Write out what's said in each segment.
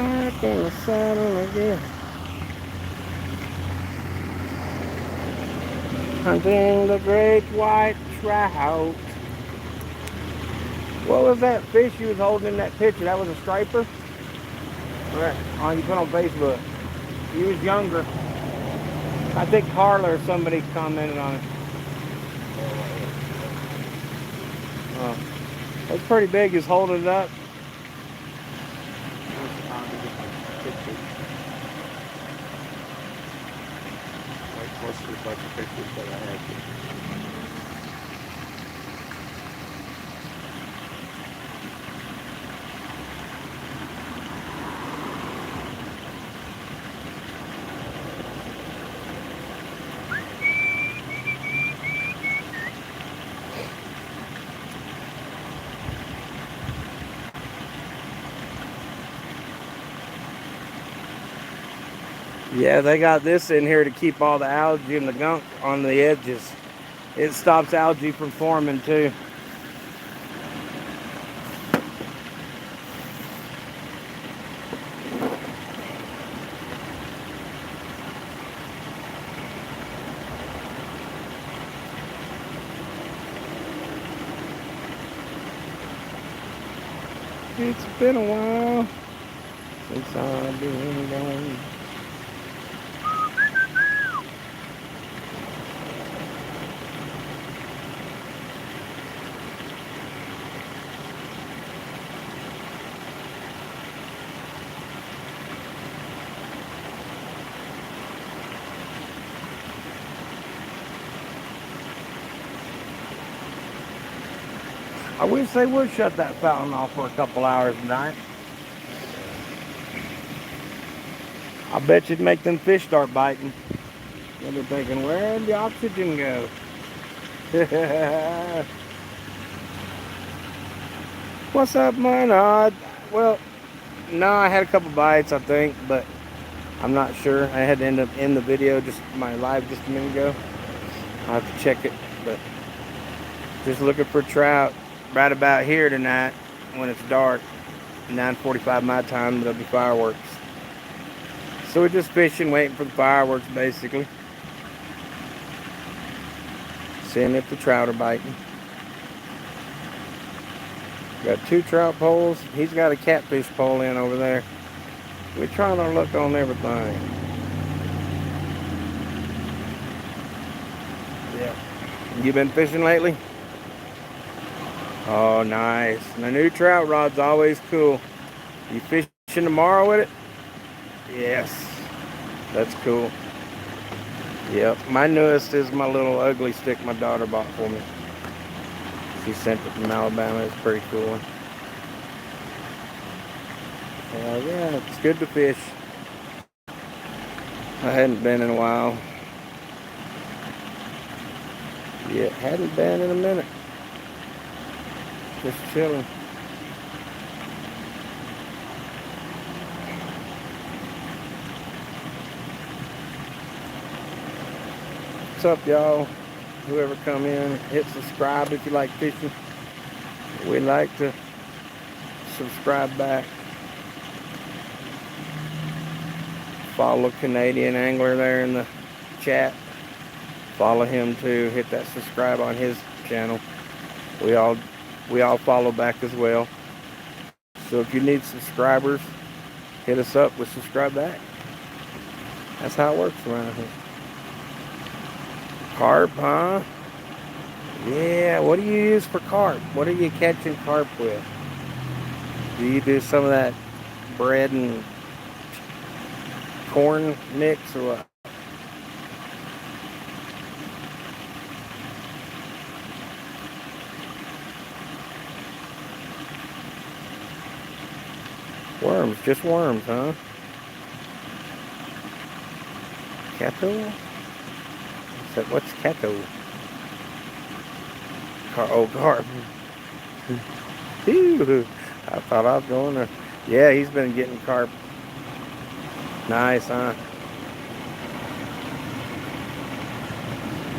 back in the saddle again. Hunting the great white trout. What was that fish you was holding in that picture? That was a striper? Right. Oh, you put on Facebook. He was younger. I think Carla or somebody commented on it. Oh, that's pretty big. He's holding it up. Most of the bunch of pictures that I had. Yeah, they got this in here to keep all the algae and the gunk on the edges. It stops algae from forming too. It's been a while since I've been gone. I wish they would shut that fountain off for a couple hours tonight. I bet you'd make them fish start biting. They'll be thinking, where'd the oxygen go? What's up, man? Well, no, I had a couple bites, I think, but I'm not sure. I had to end up in the video, just my live just a minute ago. I'll have to check it, but just looking for trout right about here tonight when it's dark. 9:45 my time, there'll be fireworks. So we're just fishing, waiting for the fireworks, basically. Seeing if the trout are biting. Got 2 trout poles. He's got a catfish pole in over there. We're trying to look on everything. Yeah. You been fishing lately? Oh, nice. And the new trout rod's always cool. You fishing tomorrow with it? Yes. That's cool. Yep. My newest is my little ugly stick my daughter bought for me. She sent it from Alabama. It's pretty cool. Yeah, it's good to fish. I hadn't been in a while. Yeah, hadn't been in a minute. Just chilling. What's up, y'all? Whoever come in, hit subscribe if you like fishing. We'd like to subscribe back. Follow Canadian Angler there in the chat. Follow him too. Hit that subscribe on his channel. We all follow back as well. So if you need subscribers, hit us up with subscribe back. That's how it works around here. Carp, huh? Yeah, what do you use for carp? What are you catching carp with? Do you do some of that bread and corn mix or what? Worms, just worms, huh? Cato? What's cato? Carp. Phew, I thought I was going there. Yeah, he's been getting carp. Nice, huh?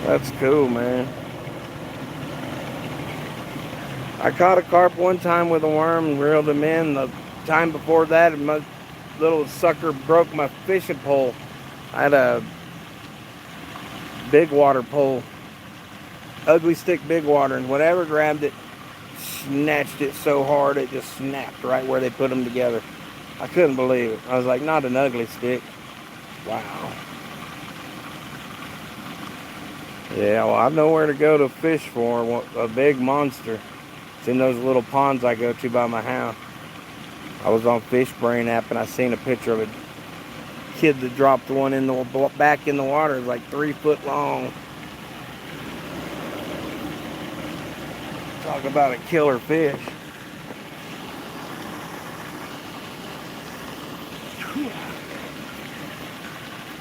That's cool, man. I caught a carp one time with a worm and reeled him in. The time before that, little sucker broke my fishing pole. I had a big water pole, ugly stick big water, and whatever grabbed it, snatched it so hard it just snapped right where they put them together. I couldn't believe it. I was like, not an ugly stick. Wow. Yeah, well, I know where to go to fish for a big monster. It's in those little ponds I go to by my house. I was on FishBrain app and I seen a picture of a kid that dropped one in the back in the water. It was like 3 foot long. Talk about a killer fish.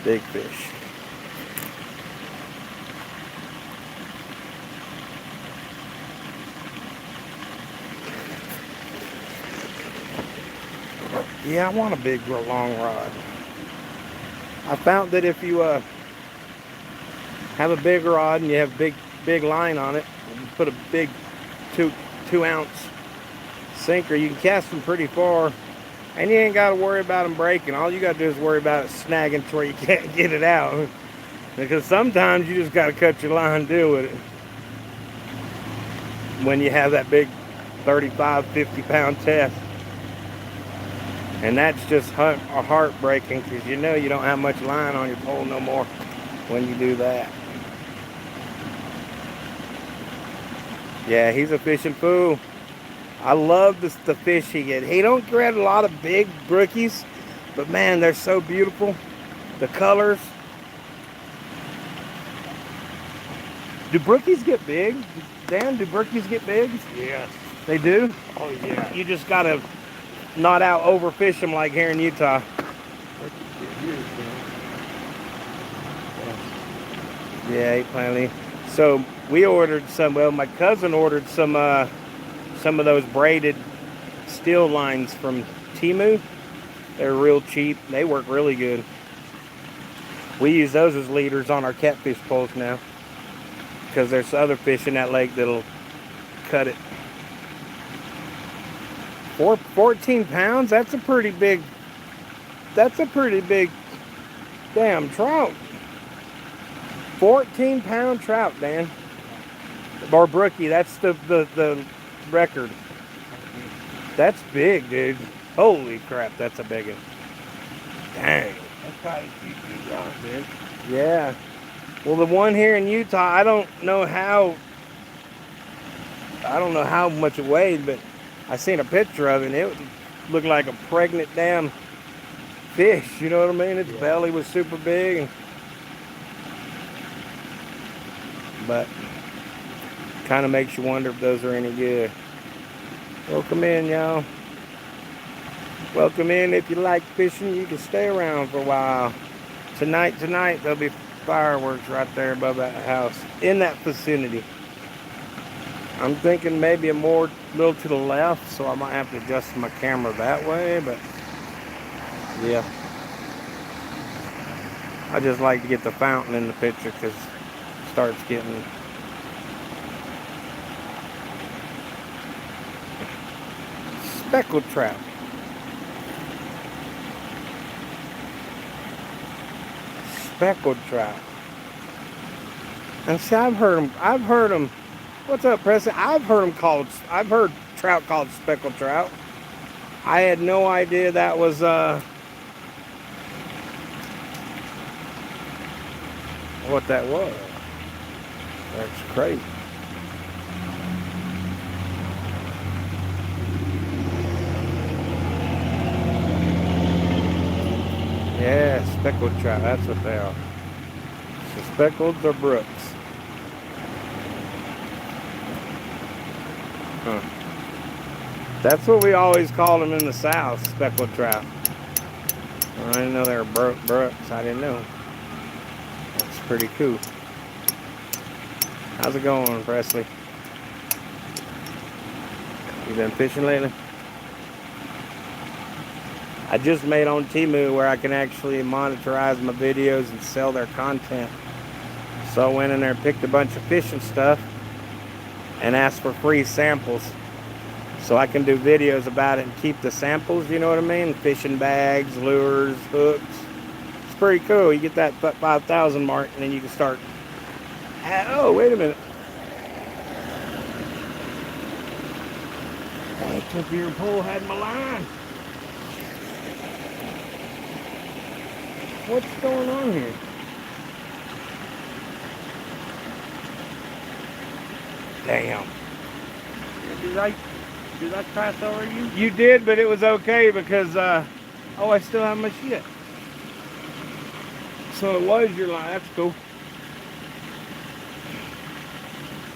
Big fish. Yeah, I want a big long rod. I found that if you have a big rod and you have big line on it, you put a big two ounce sinker, you can cast them pretty far, and you ain't got to worry about them breaking. All you got to do is worry about it snagging to where you can't get it out. Because sometimes you just got to cut your line and deal with it. When you have that big 35, 50 pound test. And that's just heartbreaking, because you know you don't have much line on your pole no more when you do that. Yeah, he's a fishing fool. I love the fish he gets. He don't get a lot of big brookies, but man, they're so beautiful. The colors. Do brookies get big? Dan, do brookies get big? Yes. They do? Oh, yeah. You just gotta not out overfish them like here in Utah. Yeah, he finally. So we ordered some. Well, my cousin ordered some of those braided steel lines from Temu. They're real cheap. They work really good. We use those as leaders on our catfish poles now, because there's other fish in that lake that'll cut it. 14 pounds? That's a pretty big damn trout. 14-pound trout, Dan. Or brookie, that's the record. That's big, dude. Holy crap, that's a big one. Dang. That's probably 2 feet long, dude. Yeah. Well, the one here in Utah, I don't know how much it weighed, but I seen a picture of it, and it looked like a pregnant damn fish. You know what I mean? Its belly was super big. But kind of makes you wonder if those are any good. Welcome in, y'all. Welcome in. If you like fishing, you can stay around for a while. Tonight, there'll be fireworks right there above that house, in that vicinity. I'm thinking maybe a little to the left, so I might have to adjust my camera that way, but yeah. I just like to get the fountain in the picture, because it starts getting speckled trout. Speckled trout. And see, I've heard them. What's up, Preston? I've heard trout called speckled trout. I had no idea that was what that was. That's crazy. Yeah, speckled trout, that's what they are. So speckled or brooks. Huh. That's what we always called them in the South, speckled trout. I didn't know they were brooks. I didn't know. That's pretty cool. How's it going, Presley? You been fishing lately? I just made on Temu where I can actually monetize my videos and sell their content. So I went in there and picked a bunch of fishing stuff and asked for free samples. so I can do videos about it and keep the samples, you know what I mean? Fishing bags, lures, hooks. It's pretty cool. You get that 5,000 mark and then you can start. Oh, wait a minute. That tip of your pole had my line. What's going on here? Damn. Did I pass over you? You did, but it was okay because, oh, I still have my shit. So it was your line. That's cool.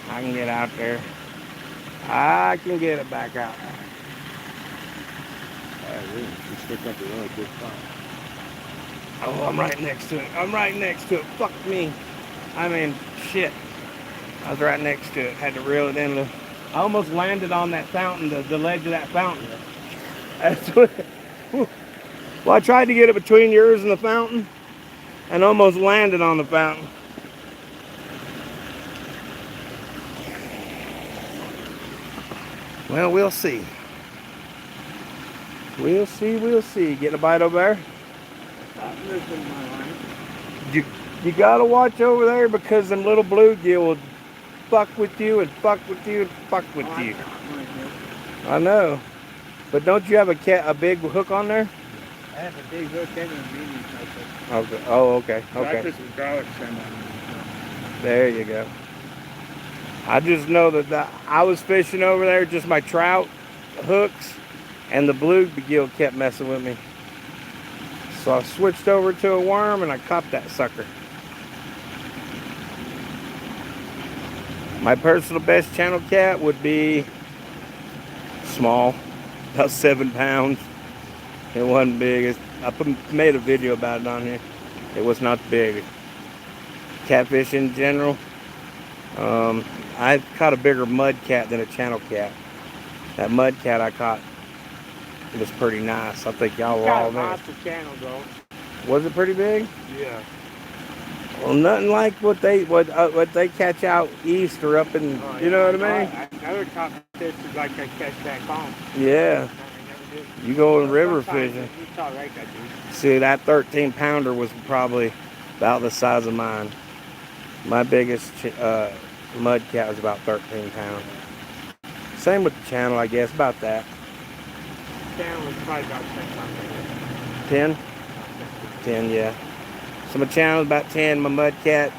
I can get out there. I can get it back out. You stick up the really good spot. Oh, I'm right next to it. I'm right next to it. Fuck me. I mean, shit. I was right next to it. Had to reel it in. I almost landed on that fountain, the ledge of that fountain. That's what. Well, I tried to get it between yours and the fountain, and almost landed on the fountain. Well, we'll see. We'll see. We'll see. Getting a bite over there? I'm missing my line. You gotta watch over there because them little bluegill will fuck with you and fuck with you and fuck with you. I know. But don't you have a big hook on there? I have a big hook and a medium hook. Okay. Oh, okay. I Okay. put some garlic stem on it. There you go. I just know that I was fishing over there, just my trout hooks, and the bluegill kept messing with me. So I switched over to a worm and I caught that sucker. My personal best channel cat would be small, about 7 pounds. It wasn't big. I made a video about it on here. It was not big. Catfish in general. I caught a bigger mud cat than a channel cat. That mud cat I caught, it was pretty nice. I think y'all were all there. Lots of channel though. Was it pretty big? Yeah. Well, nothing like what they catch out east or up in, you know what I mean? Another top fish is like I catch back home. Yeah. You go in river fishing. It's all right, I do. See, that 13 pounder was probably about the size of mine. My biggest mud cat was about 13 pounds. Same with the channel, I guess, about that. Channel was probably about 10 pounds. 10? 10, yeah. So my channel is about 10, my mud cat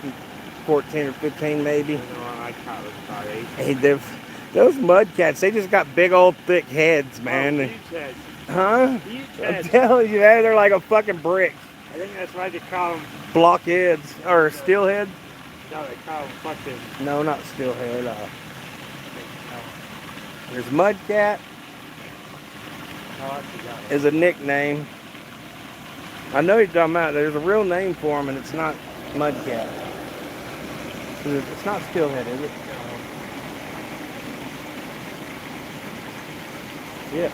14 or 15 maybe. You know, I caught it about 8. Hey, those mud cats, they just got big old thick heads, man. Oh, huge heads. Huh? Huge I'm heads. telling you, they're like a fucking brick. I think that's why they call them. Blockheads or steelhead? No, they call them fucking. No, not steelhead. There's mudcat Oh, I forgot. is a nickname. I know you're talking about. There's a real name for them, and it's not mudcat. It's not steelhead, is it? Yeah.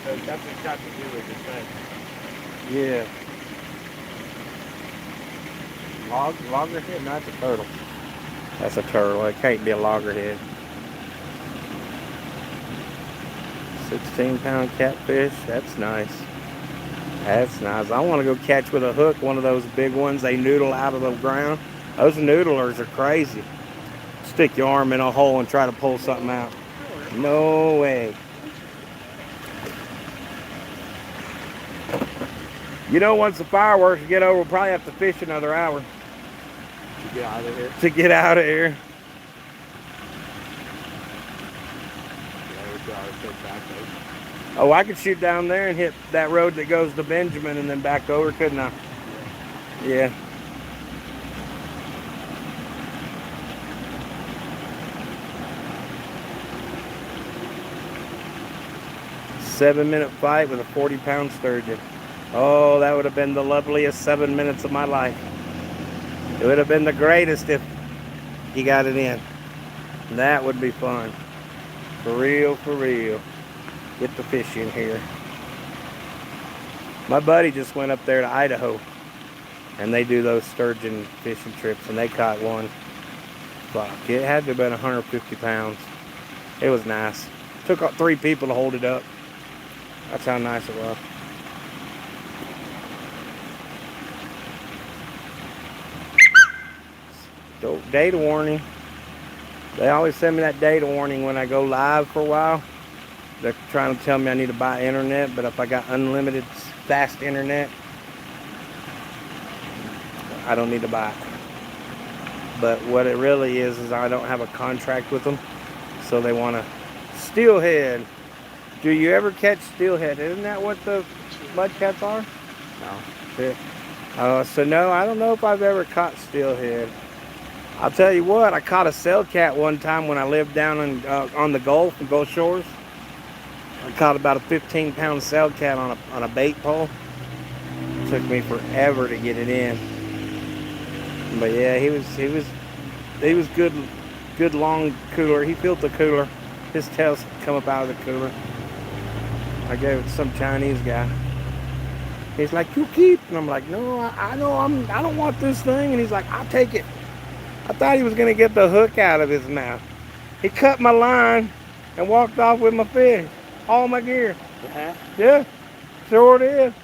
So that's what's got to do with the thing. Yeah. Loggerhead? No, that's a turtle. That's a turtle. It can't be a loggerhead. 16-pound catfish. That's nice. That's nice. I want to go catch with a hook one of those big ones they noodle out of the ground. Those noodlers are crazy. Stick your arm in a hole and try to pull something out. No way. You know, once the fireworks get over, we'll probably have to fish another hour To get out of here. to get out of here. Yeah, we got to take back there. Oh, I could shoot down there and hit that road that goes to Benjamin and then back over, couldn't I? Yeah. Seven-minute fight with a 40-pound sturgeon. Oh, that would have been the loveliest 7 minutes of my life. It would have been the greatest if he got it in. That would be fun. For real, for real. Get the fish in here. My buddy just went up there to Idaho, and they do those sturgeon fishing trips, and they caught one. Fuck, it had to have been 150 pounds. It was nice. Took 3 people to hold it up. That's how nice it was. So, data warning. They always send me that data warning when I go live for a while. They're trying to tell me I need to buy internet, but if I got unlimited fast internet, I don't need to buy it. But what it really is I don't have a contract with them, so they want to steelhead. Do you ever catch steelhead? Isn't that what the mudcats are? No. Yeah. So no, I don't know if I've ever caught steelhead. I'll tell you what, I caught a sailcat one time when I lived down on the Gulf Shores. I caught about a 15-pound sailcat on a bait pole. It took me forever to get it in. But yeah, he was good long cooler. He filled the cooler. His tails come up out of the cooler. I gave it to some Chinese guy. He's like, "You keep," and I'm like, "No, I know I don't want this thing." And he's like, "I'll take it." I thought he was gonna get the hook out of his mouth. He cut my line and walked off with my fish, all my gear. Yeah, sure did.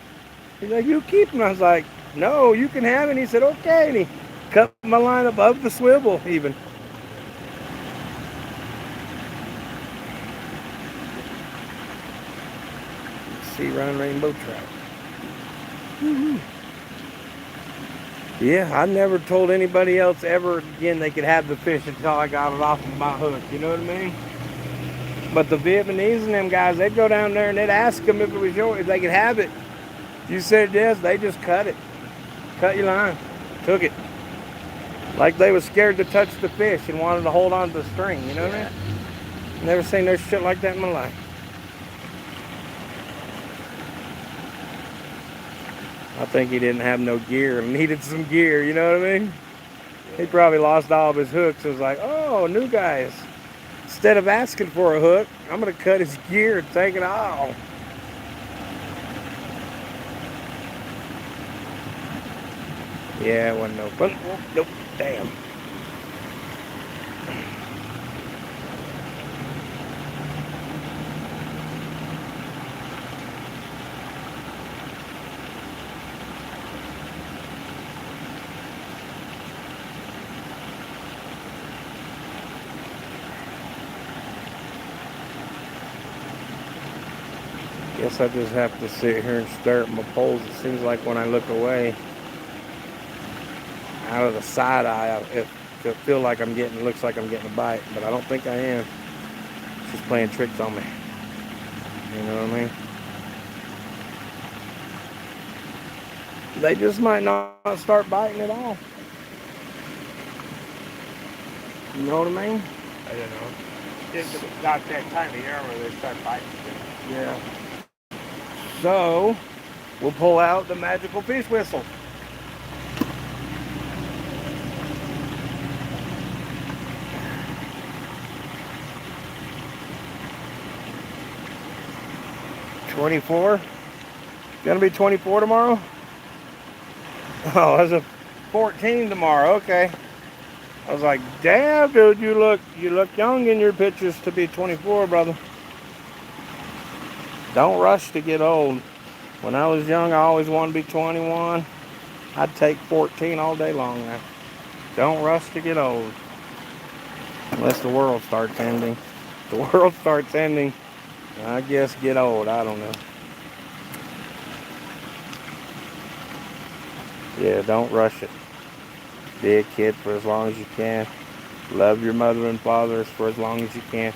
He's like, "You keep," and I was like, "No, you can have it." And he said, "Okay," and he cut my line above the swivel even. Sea run rainbow trout. Yeah, I never told anybody else ever again they could have the fish until I got it off of my hook. You know what I mean? But the Vietnamese and them guys, they'd go down there and they'd ask them if it was yours, if they could have it. You said yes, they just cut it. Cut your line. Took it. Like they was scared to touch the fish and wanted to hold on to the string. You know what I mean? Never seen no shit like that in my life. I think he didn't have no gear and needed some gear, you know what I mean? He probably lost all of his hooks. It was like, oh, new guys. Instead of asking for a hook, I'm going to cut his gear and take it off. Yeah, it wasn't no fun. Nope, damn. Guess I just have to sit here and stare at my poles. It seems like when I look away, out of the side eye, it feel like looks like I'm getting a bite, but I don't think I am. It's just playing tricks on me. You know what I mean? They just might not start biting at all. You know what I mean? I don't know. It's not that time of year where they start biting. Yeah. So, we'll pull out the magical fish whistle. $24? Gonna be 24 tomorrow? Oh, there's a 14 tomorrow. Okay. I was like, damn, dude, you look young in your pictures to be 24, brother. Don't rush to get old. When I was young, I always wanted to be 21. I'd take 14 all day long now. Don't rush to get old. Unless the world starts ending. If the world starts ending, I guess get old. I don't know. Yeah, don't rush it. Be a kid for as long as you can. Love your mother and fathers for as long as you can.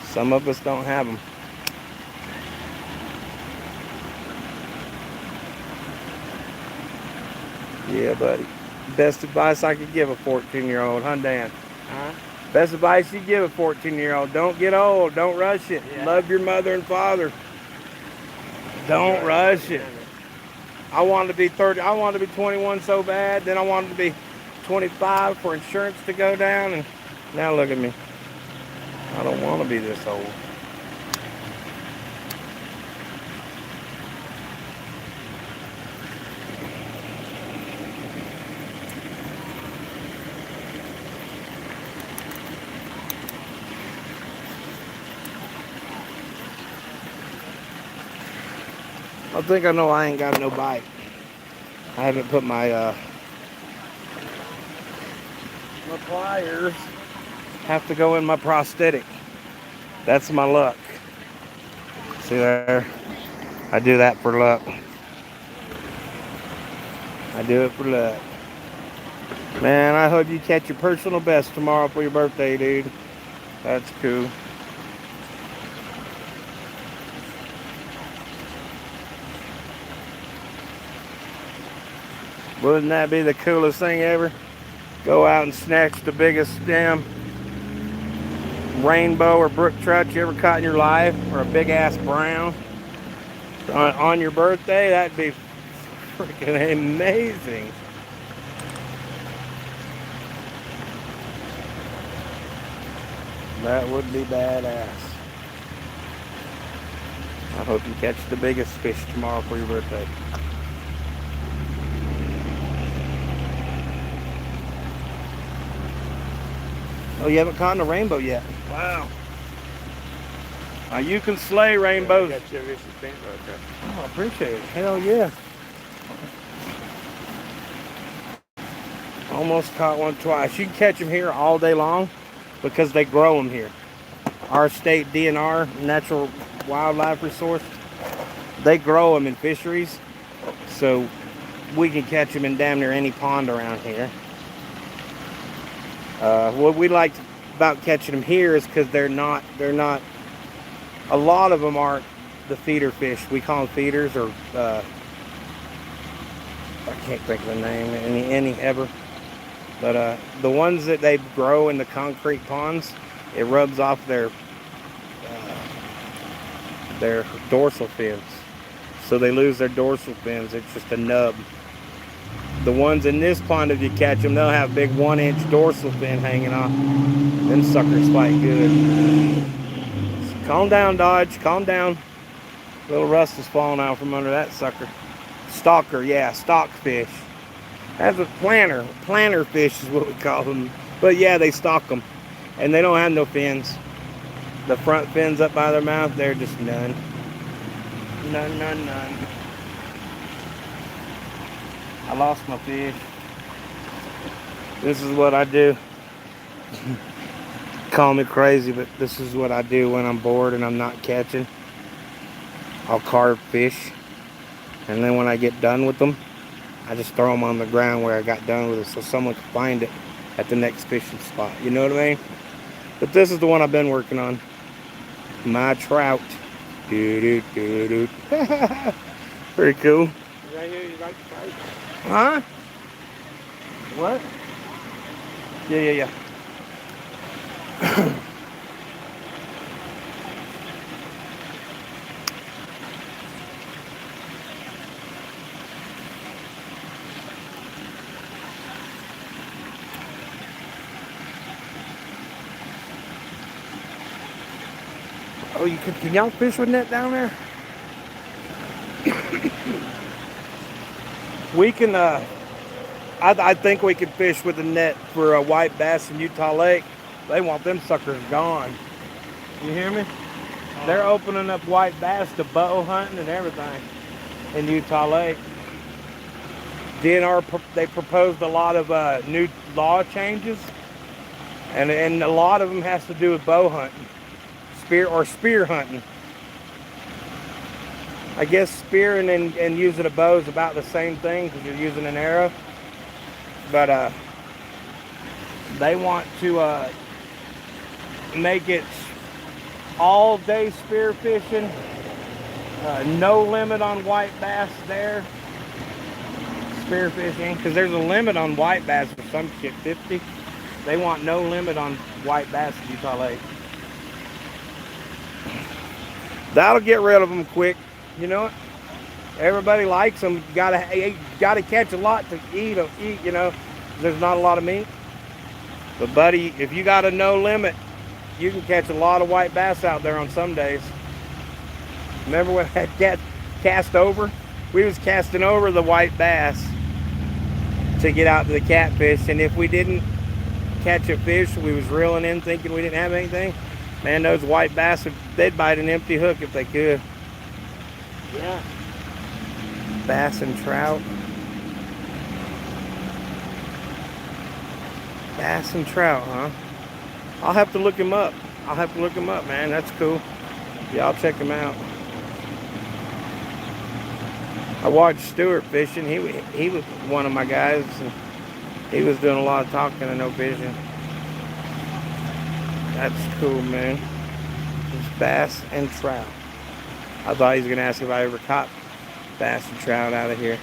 Some of us don't have them. Yeah, buddy. Best advice I could give a 14-year-old, huh, Dan? Huh? Best advice you give a 14-year-old. Don't get old. Don't rush it. Yeah. Love your mother and father. Don't rush it. I wanted to be 30. I wanted to be 21 so bad. Then I wanted to be 25 for insurance to go down. And now look at me. I don't want to be this old. I think I know I ain't got no bite. I haven't put my pliers have to go in my prosthetic. That's my luck. See there? I do that for luck. I do it for luck. Man, I hope you catch your personal best tomorrow for your birthday, dude. That's cool. Wouldn't that be the coolest thing ever? Go out and snatch the biggest damn rainbow or brook trout you ever caught in your life, or a big ass brown on your birthday. That'd be freaking amazing. That would be badass. I hope you catch the biggest fish tomorrow for your birthday. Oh, you haven't caught a rainbow yet? Wow. Now you can slay rainbows. Yeah, I got you a vicious bent right there. Oh, I appreciate it. Hell yeah. Almost caught one twice. You can catch them here all day long because they grow them here. Our state DNR, Natural Wildlife Resource, they grow them in fisheries. So we can catch them in damn near any pond around here. What we like about catching them here is because they're not, a lot of them aren't the feeder fish. We call them feeders, or I can't think of the name, any ever. But the ones that they grow in the concrete ponds, it rubs off their dorsal fins. So they lose their dorsal fins. It's just a nub. The ones in this pond, if you catch them, they'll have big 1-inch dorsal fin hanging off. Them suckers fight good. Calm down, Dodge. Calm down. Little rust is falling out from under that sucker. Stalker, yeah, stockfish. That's a planter. Planter fish is what we call them. But yeah, they stalk them. And they don't have no fins. The front fins up by their mouth, they're just none. None. I lost my fish. This is what I do. Call me crazy, but this is what I do when I'm bored and I'm not catching. I'll carve fish, and then when I get done with them, I just throw them on the ground where I got done with it so someone can find it at the next fishing spot. You know what I mean? But this is the one I've been working on. My trout. Pretty cool. Right here, you like to fight? Huh? What? Yeah. Oh, can y'all fish with net down there? We can, I think we could fish with a net for a white bass in Utah Lake. They want them suckers gone. You hear me? They're opening up white bass to bow hunting and everything in Utah Lake. DNR, they proposed a lot of new law changes, and a lot of them has to do with bow hunting, spear hunting. I guess spearing and using a bow is about the same thing because you're using an arrow. But they want to make it all day spear fishing. No limit on white bass there. Spear fishing, because there's a limit on white bass for some shit, 50. They want no limit on white bass in Utah Lake. That'll get rid of them quick. You know it. Everybody likes them. You gotta catch a lot to eat. You know, there's not a lot of meat. But buddy, if you got a no limit, you can catch a lot of white bass out there on some days. Remember when that cat cast over? We was casting over the white bass to get out to the catfish, and if we didn't catch a fish, we was reeling in thinking we didn't have anything. Man, those white bass, they'd bite an empty hook if they could. Yeah. Bass and trout. Bass and trout, huh? I'll have to look him up. I'll have to look him up, man. That's cool. Y'all check him out. I watched Stuart fishing. He was one of my guys. And he was doing a lot of talking and no fishing. That's cool, man. It's bass and trout. I thought he was gonna ask if I ever caught bass and trout out of here.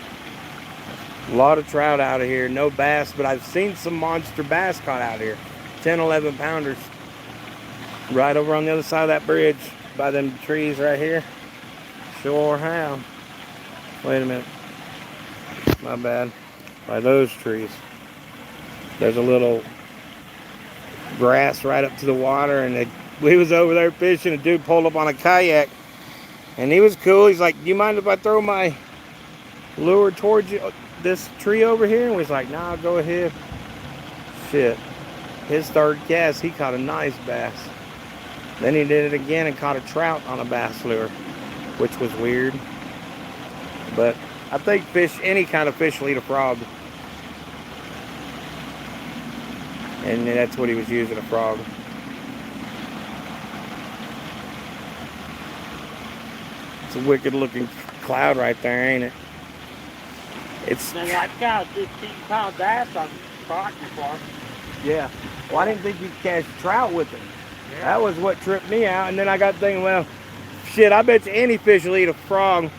A lot of trout out of here. No bass, but I've seen some monster bass caught out here. 10, 11 pounders. Right over on the other side of that bridge by them trees right here. Sure have. Wait a minute. My bad. By those trees. There's a little grass right up to the water, and we was over there fishing. A dude pulled up on a kayak, and he was cool. He's like, "Do you mind if I throw my lure towards you, this tree over here?" And we was like, "Nah, go ahead." Shit. His third cast, he caught a nice bass. Then he did it again and caught a trout on a bass lure, which was weird. But I think any kind of fish will eat a frog. And that's what he was using, a frog. It's a wicked looking cloud right there, ain't it? It's... And I got a 15-pound bass on frog before. Yeah. Well, I didn't think you'd catch trout with it. Yeah. That was what tripped me out. And then I got thinking, well, shit, I bet you any fish will eat a frog.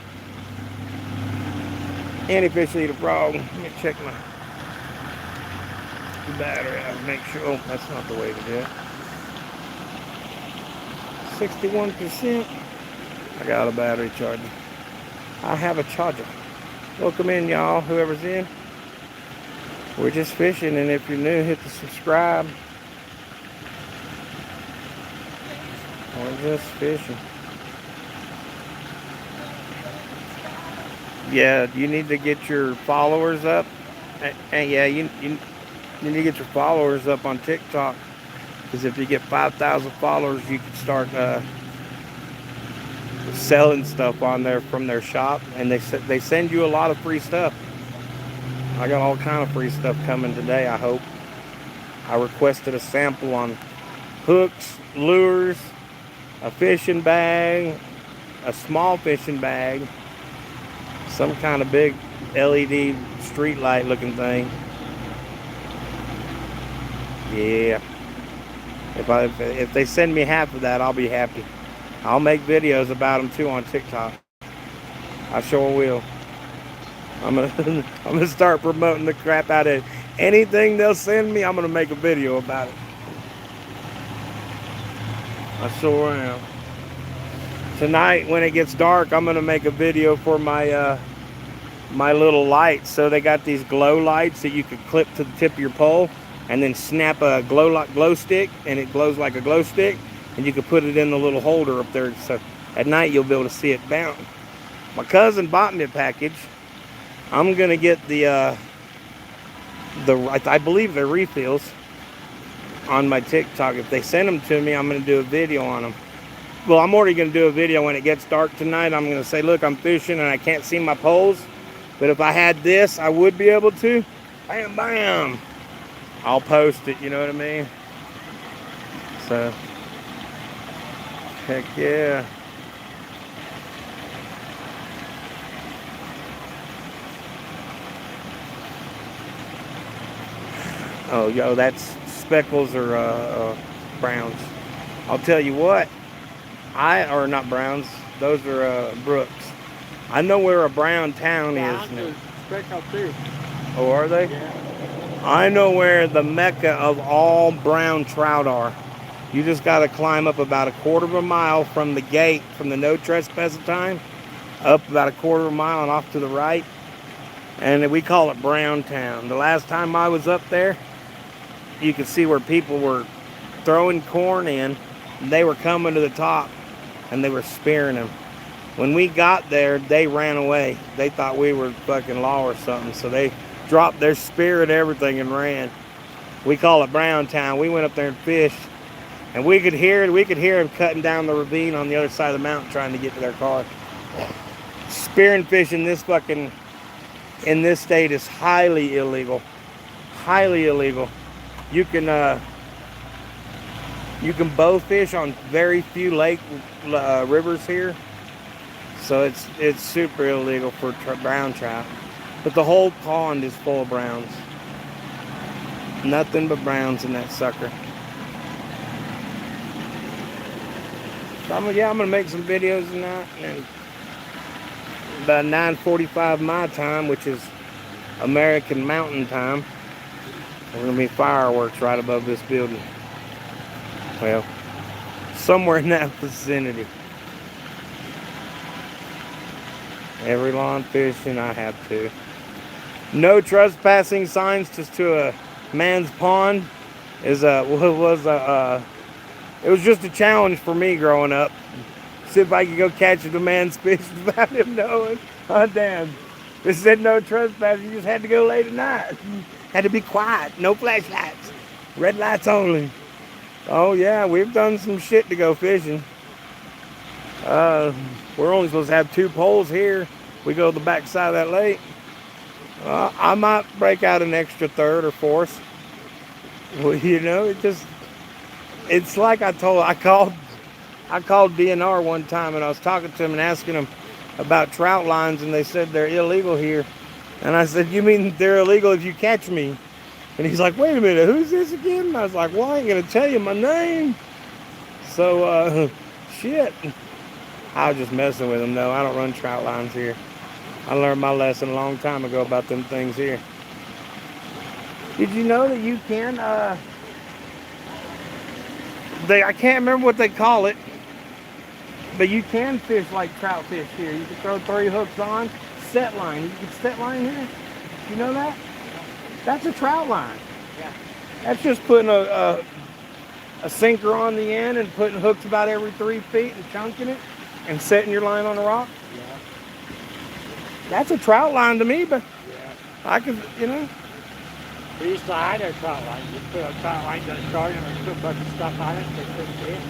Any fish will eat a frog. Let me check my battery out and make sure. Oh, that's not the way to do it. 61%. I got a battery charger. I have a charger. Welcome in, y'all, whoever's in. We're just fishing, and if you're new, hit the subscribe. We're just fishing. Yeah, you need to get your followers up. And yeah, you need to get your followers up on TikTok. Because if you get 5,000 followers, you can start selling stuff on there from their shop. And they send you a lot of free stuff. I got all kind of free stuff coming today, I hope. I requested a sample on hooks, lures, a fishing bag, a small fishing bag, some kind of big LED street light looking thing. Yeah. If they send me half of that, I'll be happy. I'll make videos about them too on TikTok. I sure will. I'm gonna start promoting the crap out of it. Anything they'll send me, I'm gonna make a video about it. I sure am. Tonight, when it gets dark, I'm gonna make a video for my my little lights. So they got these glow lights that you could clip to the tip of your pole, and then snap a glow stick, and it glows like a glow stick, and you can put it in the little holder up there. So at night you'll be able to see it bounce. My cousin bought me a package. I'm gonna get I believe they're refills on my TikTok. If they send them to me, I'm gonna do a video on them. Well, I'm already gonna do a video when it gets dark tonight. I'm gonna say, look, I'm fishing and I can't see my poles, but if I had this, I would be able to. Bam, bam. I'll post it, you know what I mean? So, heck yeah. Oh, yo, that's speckles or browns. I'll tell you what, or not browns, those are brooks. I know where a brown town is now. Speckled too. Oh, are they? Yeah. I know where the mecca of all brown trout are. You just got to climb up about a quarter of a mile from the gate, from the no trespassing time, up about a quarter of a mile and off to the right. And we call it Brown Town. The last time I was up there, you could see where people were throwing corn in, and they were coming to the top, and they were spearing them. When we got there, they ran away. They thought we were fucking law or something, so they dropped their spear and everything and ran. We call it Brown Town. We went up there and fished, and we could hear them cutting down the ravine on the other side of the mountain trying to get to their car. Spearing fish in this state is highly illegal. Highly illegal. You can bow fish on very few rivers here, so it's super illegal for brown trout. But the whole pond is full of browns. Nothing but browns in that sucker. So I'm gonna make some videos and that, and about 9:45 my time, which is American Mountain Time, there's gonna be fireworks right above this building. Well, somewhere in that vicinity. Every lawn fishing I have to. No trespassing signs just to a man's pond is it was just a challenge for me growing up. See if I could go catch the man's fish without him knowing. Oh damn. It said no trespassing, you just had to go late at night. Had to be quiet, no flashlights. Red lights only. Oh yeah, we've done some shit to go fishing. We're only supposed to have 2 poles here. We go to the back side of that lake. I might break out an extra 3rd or 4th. Well, you know, it's like I called DNR one time, and I was talking to him and asking him about trout lines, and they said they're illegal here. And I said, you mean they're illegal if you catch me? And he's like, wait a minute, who's this again? And I was like, well, I ain't gonna tell you my name. So, shit. I was just messing with him, though. I don't run trout lines here. I learned my lesson a long time ago about them things here. Did you know that you can, I can't remember what they call it, but you can fish like trout fish here. You can throw 3 hooks on, set line. You can set line here. You know that? That's a trout line. Yeah. That's just putting a sinker on the end and putting hooks about every 3 feet and chunking it and setting your line on a rock. Yeah. That's a trout line to me, but Yeah. I could, you know. We used to hide our trout line. You put a trout line to the start and put a bunch of stuff on it. They couldn't fish.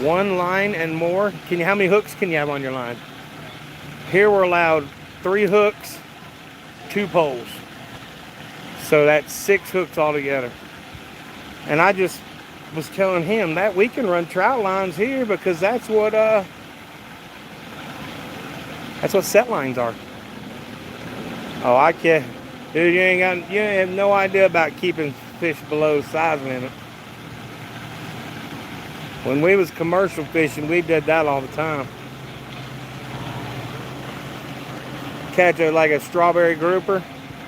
1 line and more. How many hooks can you have on your line? Here we're allowed 3 hooks, 2 poles. So that's 6 hooks altogether. And I just was telling him that we can run trout lines here because that's what set lines are. Oh, I can't. Dude, you have no idea about keeping fish below size limit. When we was commercial fishing, we did that all the time. Catch like a strawberry grouper.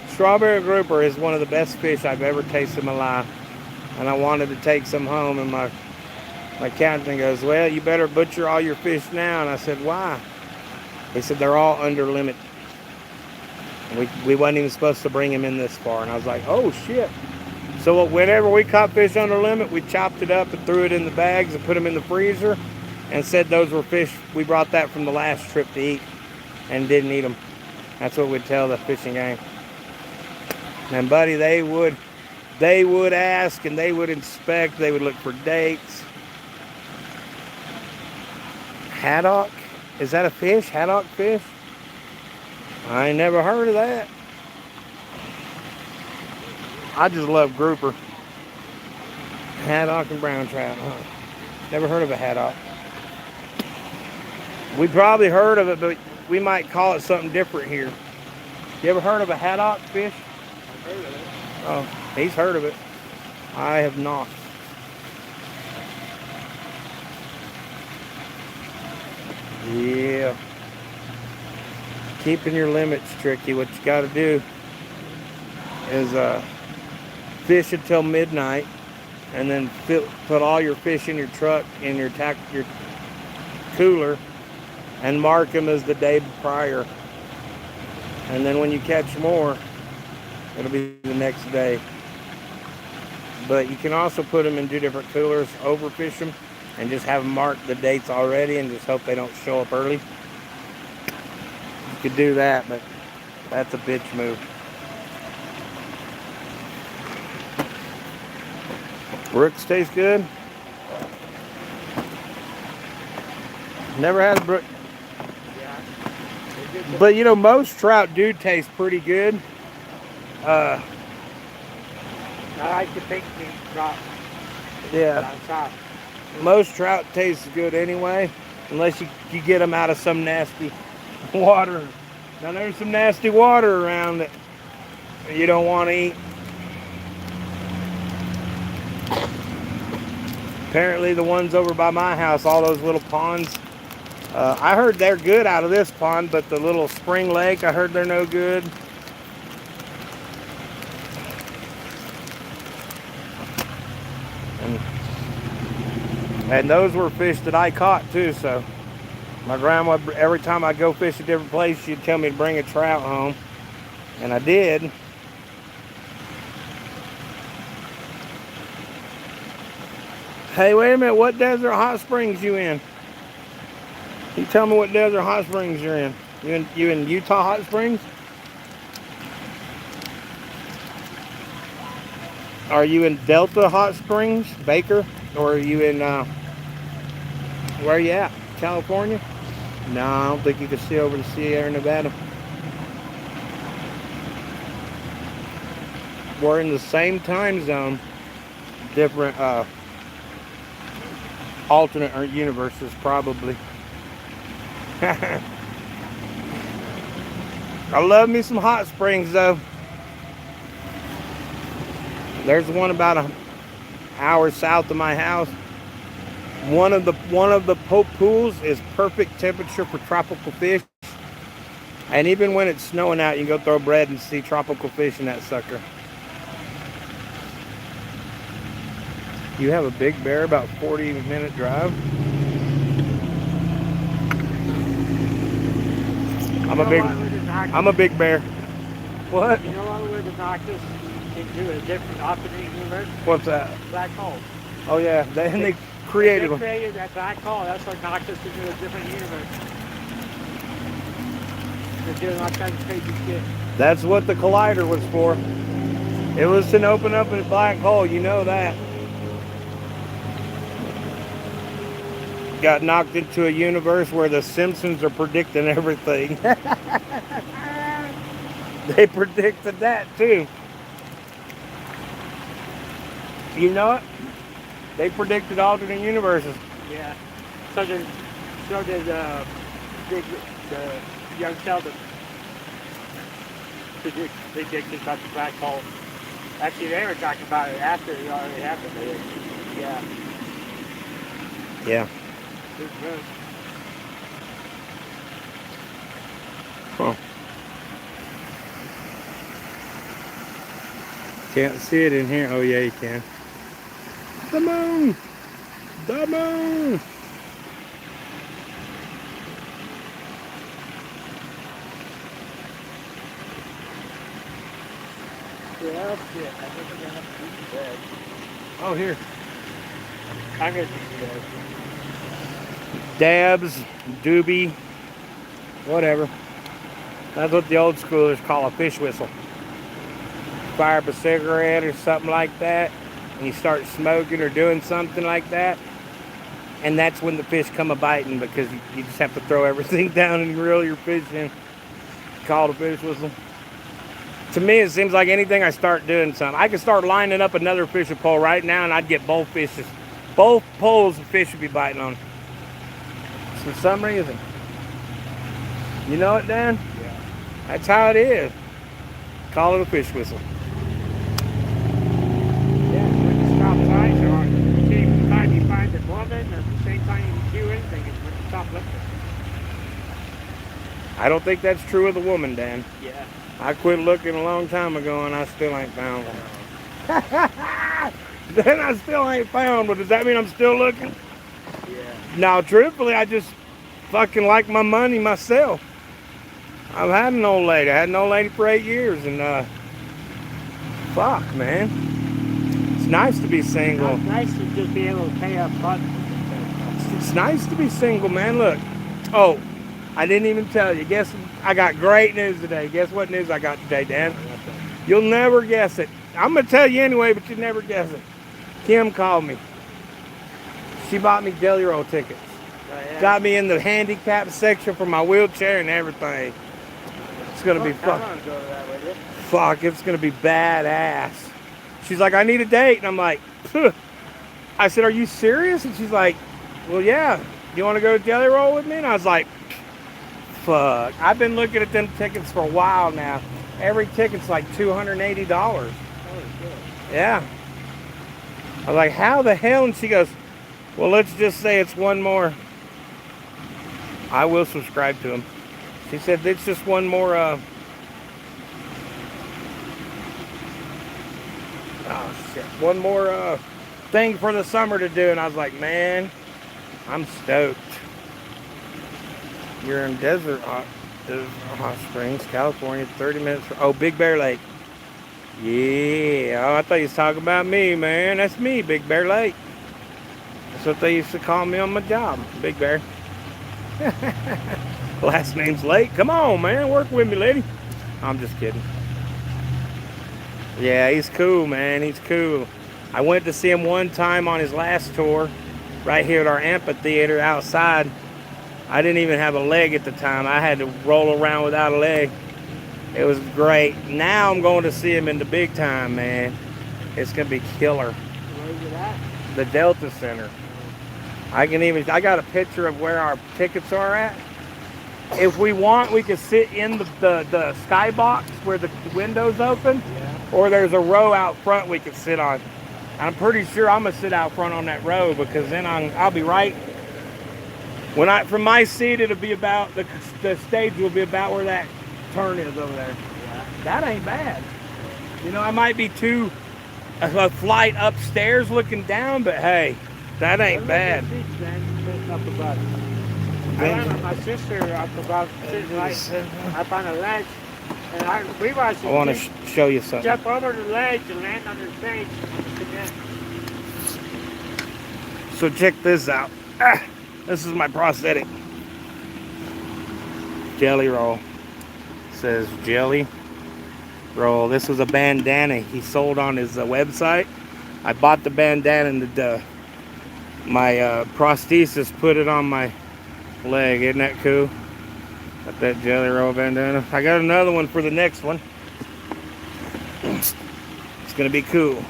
Strawberry grouper is one of the best fish I've ever tasted in my life. And I wanted to take some home, and my captain goes, well, you better butcher all your fish now. And I said, why? He said, they're all under limit. We wasn't even supposed to bring him in this far. And I was like, oh shit. So whenever we caught fish under limit, we chopped it up and threw it in the bags and put them in the freezer and said those were fish. We brought that from the last trip to eat and didn't eat them. That's what we'd tell the fishing gang. And buddy, they would ask and they would inspect. They would look for dates. Haddock? Is that a fish? Haddock fish? I ain't never heard of that. I just love grouper. Haddock and brown trout. Huh? Never heard of a haddock. We probably heard of it, but we might call it something different here. You ever heard of a haddock fish? I've heard of it. Oh, he's heard of it. I have not. Yeah. Keeping your limits tricky. What you got to do is fish until midnight, and then put all your fish in your truck in your cooler, and mark them as the day prior. And then when you catch more, it'll be the next day. But you can also put them in 2 different coolers, overfish them, and just have them mark the dates already, and just hope they don't show up early. You could do that, but that's a bitch move. Brooks taste good. Never had a brook. Yeah. good too. But you know, most trout do taste pretty good. I like the pink trout. Yeah, Down south. most trout taste good anyway, unless you get them out of some nasty water. Now there's some nasty water around that you don't want to eat. Apparently the ones over by my house, all those little ponds, I heard they're good out of this pond, but the little spring lake, I heard they're no good. And those were fish that I caught too, so my grandma, every time I go fish a different place, she'd tell me to bring a trout home, and I did. Hey, wait a minute, what desert hot springs you in? You tell me what desert hot springs you're in. You in Utah Hot Springs? Are you in Delta Hot Springs, Baker? Or are you in, where are you at? California? No, I don't think you can see over the Sierra Nevada. We're in the same time zone, different, alternate or universes probably. I love me some hot springs though. There's one about an hour south of my house. One of the Pope pools is perfect temperature for tropical fish. And even when it's snowing out, you can go throw bread and see tropical fish in that sucker. You have a big bear, about 40-minute drive. I'm a big bear. What? You know what would have knocked us into a different operating universe? What's that? Black hole. Oh yeah, they created They one. created that black hole. That's what knocked us into a different universe. They're doing all kinds of crazy shit. That's what the collider was for. It was to open up a black hole, you know that. Got knocked into a universe where the Simpsons are predicting everything. They predicted that too. You know it? They predicted alternate universes. Yeah. So did young Sheldon predicted about the black hole. Actually, they were talking about it after it already happened. Yeah. Yeah. Huh. Can't see it in here. Oh yeah, you can. The moon! The moon! Yeah, shit. I think I'm gonna have to eat bread. Oh, here. I'm gonna eat bread. Dabs, doobie, whatever. That's what the old schoolers call a fish whistle. Fire up a cigarette or something like that, and you start smoking or doing something like that, and that's when the fish come a-biting, because you just have to throw everything down and reel your fish in. Call it a fish whistle. To me, it seems like anything I start doing something. I could start lining up another fishing pole right now, and I'd get both fishes. Both poles the fish would be biting on. For some reason. You know it, Dan? Yeah. That's how it is. Call it a fish whistle. Yeah, when the stop signs are on, the same time you find the woman, or the same time you do anything, is when you stop looking. I don't think that's true of the woman, Dan. Yeah. I quit looking a long time ago and I still ain't found one. Then I still ain't found one. Does that mean I'm still looking? Yeah. No, truthfully, I just fucking like my money myself. I've had an old lady. I had an old lady for 8 years, and fuck, man. It's nice to be single. It's nice to just be able to pay up front. It's nice to be single, man. Look. Oh, I didn't even tell you. Guess I got great news today. Guess what news I got today, Dan? You'll never guess it. I'm gonna tell you anyway, but you'll never guess it. Kim called me. She bought me Deli Roll tickets. yeah. Got me in the handicap section for my wheelchair and everything. It's gonna be I fun. want to go to that with you. Fuck, it's gonna be badass. She's like, I need a date, and I'm like, "Phew." I said, are you serious? And she's like, well, yeah. You want to go to Jelly Roll with me? And I was like, fuck. I've been looking at them tickets for a while now. Every ticket's like $280. Oh, shit. Yeah. I was like, how the hell? And she goes, well, let's just say it's one more. I will subscribe to him. She said, it's just one more, oh, shit. One more, thing for the summer to do. And I was like, man, I'm stoked. You're in Desert Hot Springs, California, 30 minutes. Oh, Big Bear Lake. Yeah. Oh, I thought you was talking about me, man. That's me, Big Bear Lake. That's what they used to call me on my job, Big Bear. Last name's Lake. Come on, man. Work with me, lady. I'm just kidding. Yeah, he's cool, man. He's cool. I went to see him one time on his last tour, right here at our amphitheater outside. I didn't even have a leg at the time. I had to roll around without a leg. It was great. Now I'm going to see him in the big time, man. It's going to be killer. Where's it at? The Delta Center. I got a picture of where our tickets are at. If we want, we can sit in the skybox where the window's open, Yeah. or there's a row out front we can sit on. I'm pretty sure I'm gonna sit out front on that row because then I'll be right. From my seat, it'll be about the stage will be about where that turn is over there. Yeah. That ain't bad. You know, I might be a flight upstairs looking down, but hey, that ain't bad. My sister up above sitting right up on the ledge, and we watched I want to show you something. jump over the ledge and land on her face. So check this out. This is my prosthetic. Jelly Roll. It says Jelly Roll. This was a bandana he sold on his website. I bought the bandana and my prosthesis put it on my leg. Isn't that cool? Got that Jelly Roll bandana. I got another one for the next one. It's gonna be cool.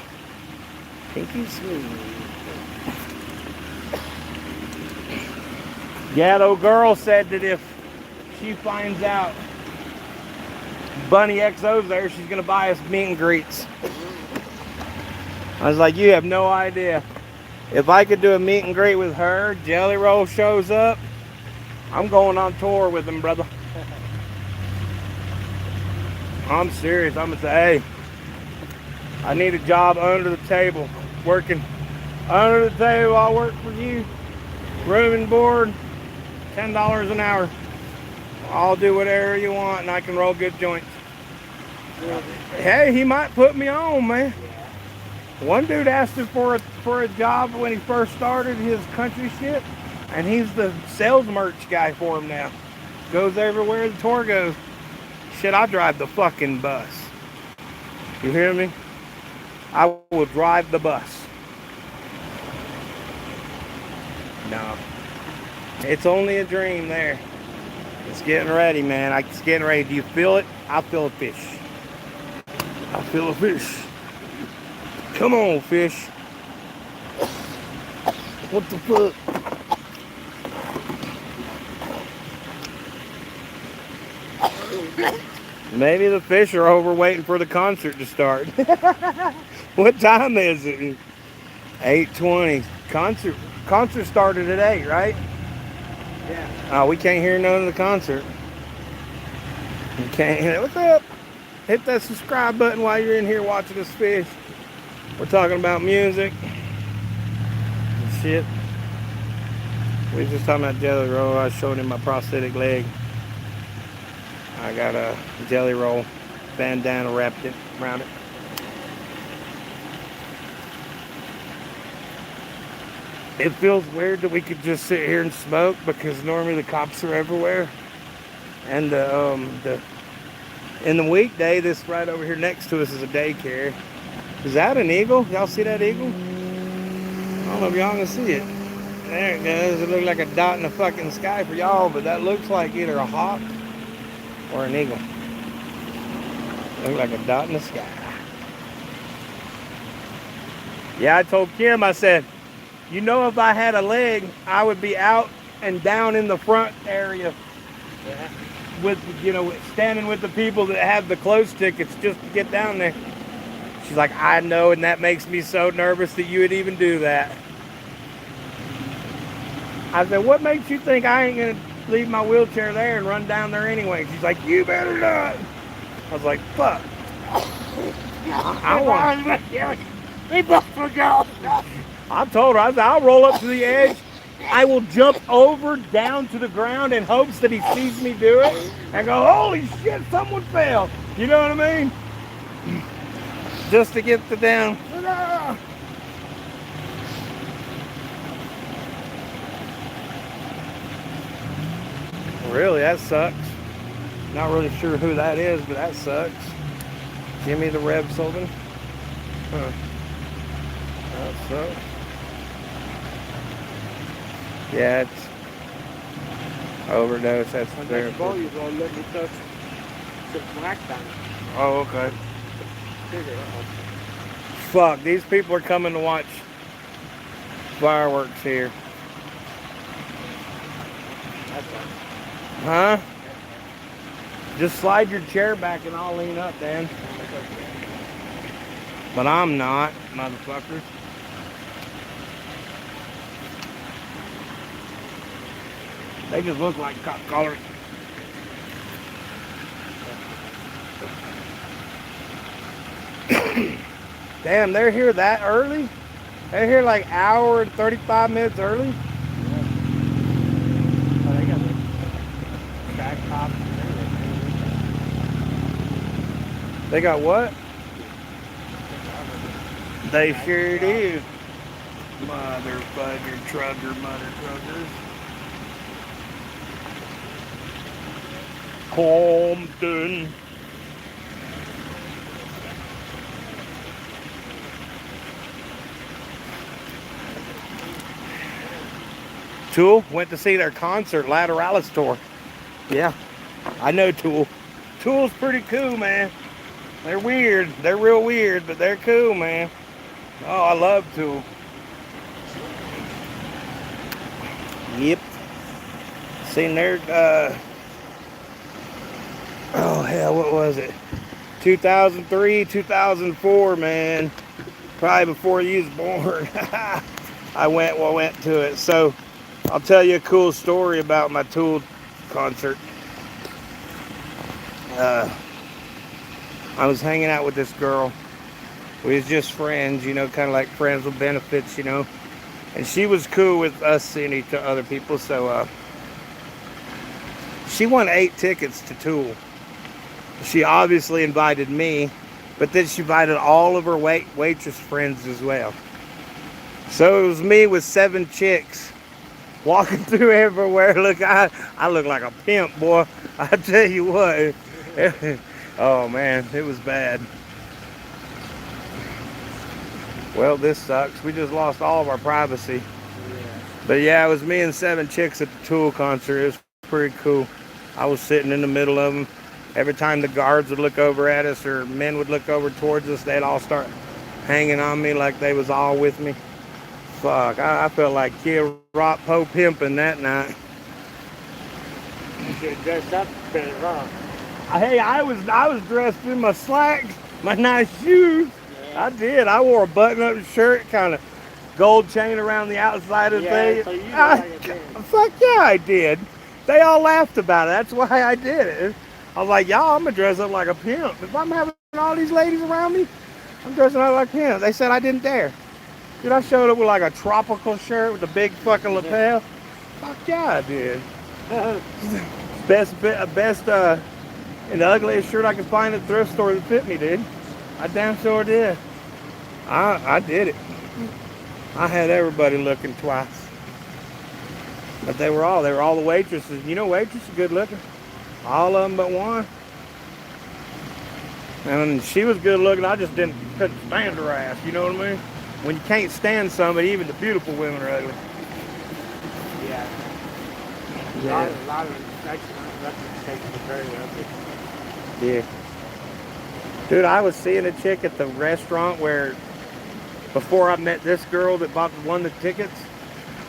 Pinky smooth. Yeah, the old girl said that if she finds out Bunny XO's there, she's gonna buy us meet and greets. I was like, you have no idea. If I could do a meet and greet with her, Jelly Roll shows up, I'm going on tour with him, brother. I'm serious. I'm gonna say, hey, I need a job under the table, working under the table. I'll work for you, room and board, $10 an hour. I'll do whatever you want, and I can roll good joints. Hey, he might put me on, man. One dude asked him for a job when he first started his country shit, and he's the sales merch guy for him now. Goes everywhere the tour goes. Shit, I drive the fucking bus. You hear me? I will drive the bus. No. It's only a dream there. It's getting ready, man. It's getting ready. Do you feel it? I feel a fish. I feel a fish. Come on, fish. What the fuck? Maybe the fish are over waiting for the concert to start. What time is it? 8:20. Concert started at 8, right? Yeah. Oh, we can't hear none of the concert. You can't hear. What's up? Hit that subscribe button while you're in here watching us fish. We're talking about music and shit. We was just talking about Jelly Roll. I was showing him my prosthetic leg. I got a Jelly Roll bandana wrapped around it. It feels weird that we could just sit here and smoke because normally the cops are everywhere. And in the weekday, this right over here next to us is a daycare. Is that an eagle? Y'all see that eagle? I don't know if y'all can see it. There it goes. It looks like a dot in the fucking sky for y'all, but that looks like either a hawk or an eagle. Looks like a dot in the sky. Yeah, I told Kim, I said, you know, if I had a leg, I would be out and down in the front area with, you know, standing with the people that have the close tickets just to get down there. She's like, I know, and that makes me so nervous that you would even do that. I said, what makes you think I ain't gonna leave my wheelchair there and run down there anyway? She's like, you better not. I was like, fuck. I want. We both will go. I told her, I said, I'll roll up to the edge. I will jump over down to the ground in hopes that he sees me do it and go, holy shit, someone fell. You know what I mean? Just to get the down. Really, that sucks. Not really sure who that is, but that sucks. Jimmy the Rev Sullivan. Huh. That sucks. Yeah, it's overdose. That's very cool. You gonna let me touch some black on it. Oh, okay. Fuck, these people are coming to watch fireworks here. Huh? Just slide your chair back and I'll lean up, Dan. But I'm not, motherfuckers. They just look like cop collars. Damn, they're here that early? They're here like hour and 35 minutes early? Yeah. Oh, they got the back top and everything. They got what? They sure do. Motherfucker trucker, mother truckers. Compton. Tool went to see their concert, Lateralis tour. Yeah, I know Tool. Tool's pretty cool, man. They're weird. They're real weird, but they're cool, man. Oh, I love Tool. Yep. Seen their, oh hell, what was it? 2003, 2004, man. Probably before you was born. I went to it. So I'll tell you a cool story about my Tool concert. I was hanging out with this girl. We was just friends, you know, kind of like friends with benefits, you know. And she was cool with us seeing each other people. So she won 8 tickets to Tool. She obviously invited me, but then she invited all of her waitress friends as well. So it was me with 7 chicks walking through everywhere. Look, I look like a pimp, boy. I tell you what. Oh man, it was bad. Well, this sucks. We just lost all of our privacy. Yeah. But yeah, it was me and 7 chicks at the Tool concert. It was pretty cool. I was sitting in the middle of them. Every time the guards would look over at us or men would look over towards us, they'd all start hanging on me like they was all with me. Fuck, I felt like Kid Rock Poe pimping that night. You should have dressed up better, huh? Hey, I was dressed in my slacks, my nice shoes. Yeah. I did. I wore a button-up shirt, kind of gold chain around the outside of the thing. So you look like a pimp. Fuck yeah, I did. They all laughed about it. That's why I did it. I was like, y'all, I'm gonna dress up like a pimp. If I'm having all these ladies around me, I'm dressing up like a pimp. They said I didn't dare. Dude, I showed up with like a tropical shirt with a big fucking lapel. Fuck yeah, I did. Best, and the ugliest shirt I could find at the thrift store that fit me, dude. I damn sure did. I did it. I had everybody looking twice. But they were all the waitresses. You know, waitresses are good looking. All of them but one. And she was good looking. I just couldn't stand her ass. You know what I mean? When you can't stand somebody, even the beautiful women are ugly. Yeah. A lot of excellent representation of very well. Yeah. Dude, I was seeing a chick at the restaurant where, before I met this girl that won the tickets,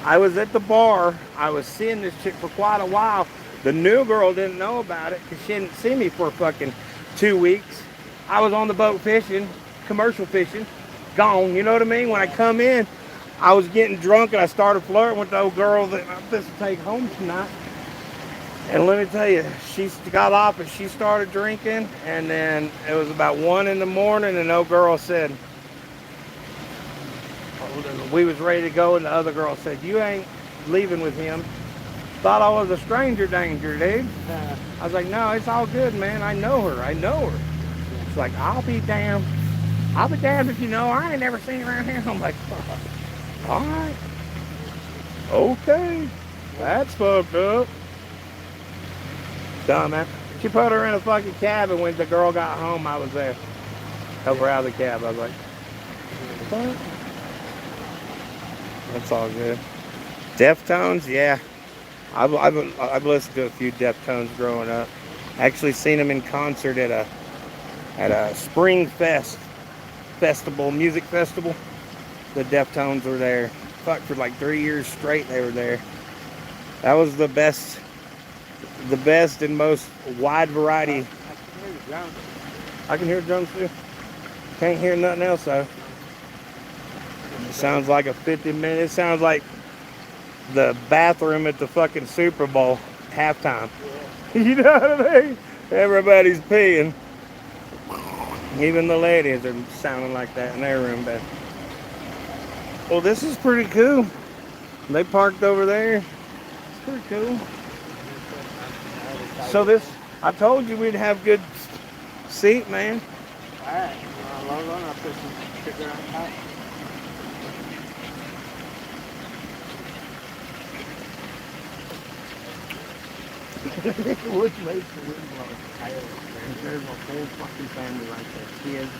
I was at the bar. I was seeing this chick for quite a while. The new girl didn't know about it because she didn't see me for fucking 2 weeks. I was on the boat fishing, commercial fishing, gone. You know what I mean? When I come in, I was getting drunk and I started flirting with the old girl that I'm supposed to take home tonight. And let me tell you, she got off and she started drinking. And then it was about 1 in the morning and the old girl said, we was ready to go, and the other girl said, you ain't leaving with him. Thought I was a stranger danger, dude. I was like, no, it's all good, man. I know her. It's like, I'll be damned if you know her. I ain't never seen her around here. I'm like, all right. Okay. That's fucked up. Dumb, man. She put her in a fucking cab, and when the girl got home, I was there. Help her out of the cab. I was like, what? That's all good. Deftones, yeah. I've listened to a few Deftones growing up. Actually seen them in concert at a Spring festival, music festival. The Deftones were there. Fuck, for like 3 years straight they were there. That was the best and most wide variety. I can hear drums too. Can't hear nothing else though. It sounds like a 50-minute. It sounds like the bathroom at the fucking Super Bowl halftime. Yeah. You know what I mean? Everybody's peeing. Even the ladies are sounding like that in their room. But well, this is pretty cool. They parked over there. It's pretty cool. So this, I told you we'd have good seat, man. All right. I'll put some sugar on top. Which makes the wind blow. There's a whole fucking family right there. Kids.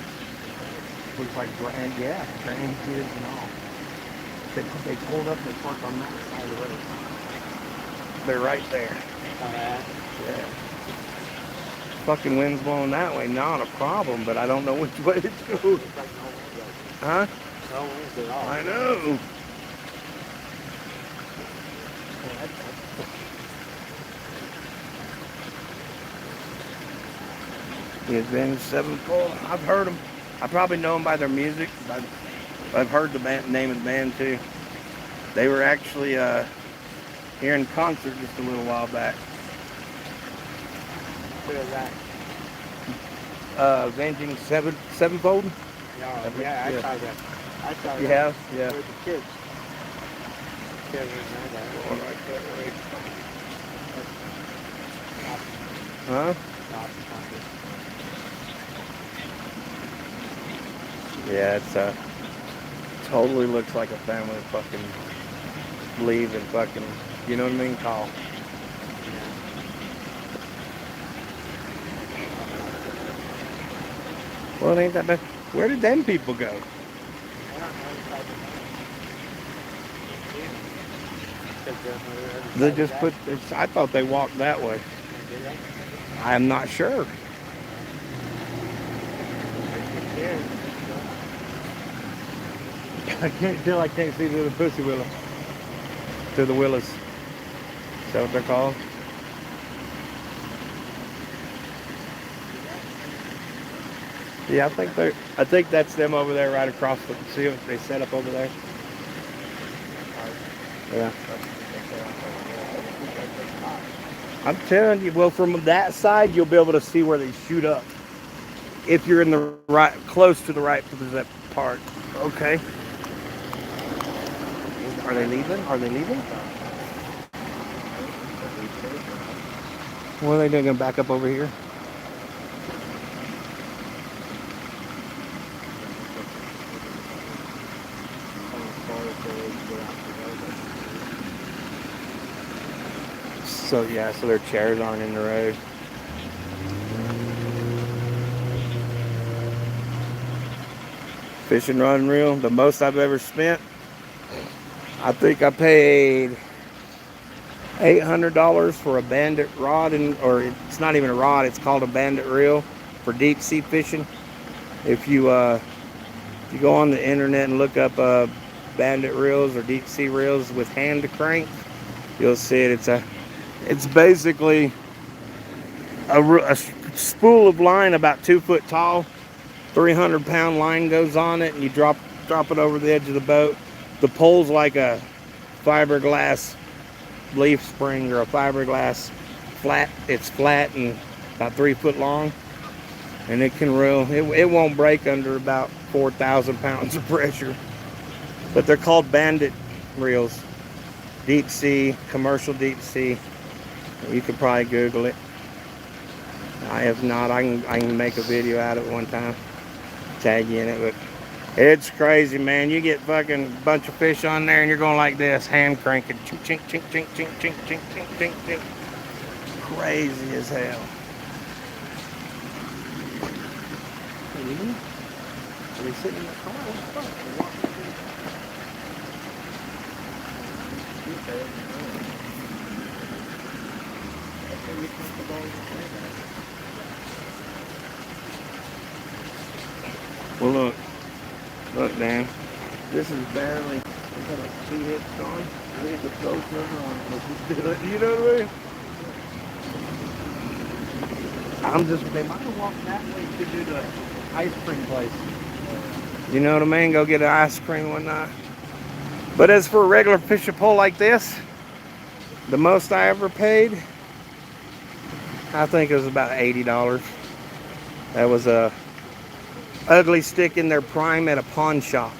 Looks like grandkids and all. They pulled up and they parked on that side of the road. They're right there. Alright. Yeah. Fucking wind's blowing that way, not a problem, but I don't know which way it's going. Huh? No winds at all. I know. The Avenged Sevenfold. I've heard them. I probably know them by their music. I've heard the name of the band too. They were actually here in concert just a little while back. What is that? Avenging Sevenfold. No, yeah, I saw that. I saw You that. have? Yeah. With the kids. Kids know that. All right, that way. Huh? Yeah, it's totally looks like a family fucking leave and fucking, you know what I mean, call. Well, it ain't that bad. Where did them people go? They just put, I thought they walked that way. I'm not sure. I can't see to the pussy willow. To the willows. Is that what they're called? Yeah, I think that's them over there right across the, see what they set up over there? Yeah. I'm telling you, well, from that side, you'll be able to see where they shoot up. If you're in the right, close to the right part. Okay. Are they leaving? Are they leaving? What are they doing? Gonna back up over here? So yeah, so their chairs aren't in the road. Fishing rod and reel, the most I've ever spent. I think I paid $800 for a bandit rod, or it's not even a rod, it's called a bandit reel for deep sea fishing. If you go on the internet and look up bandit reels or deep sea reels with hand crank, you'll see it. It's basically a spool of line about 2 foot tall. 300-pound line goes on it, and you drop it over the edge of the boat. The pole's like a fiberglass leaf spring or a fiberglass flat. It's flat and about 3 foot long, and it can reel. It won't break under about 4,000 pounds of pressure. But they're called bandit reels, deep sea, commercial deep sea. You could probably Google it. I have not. I can make a video out of it one time, tag you in it, but it's crazy, man. You get fucking bunch of fish on there and you're going like this, hand cranking, chink, chink, chink, chink, chink, chink, chink, chink, chink, chink. Crazy as hell. Are they sitting in the car? What the fuck? Well, look, Dan. This is barely. We got like 2 hits on. We hit the ghost river on. Let's just do it. You know what I mean? They might have walked that way to do the ice cream place. You know what I mean? Go get an ice cream one night. But as for a regular fishing pole like this, the most I ever paid, I think it was about $80. That was a ugly stick in their prime at a pawn shop.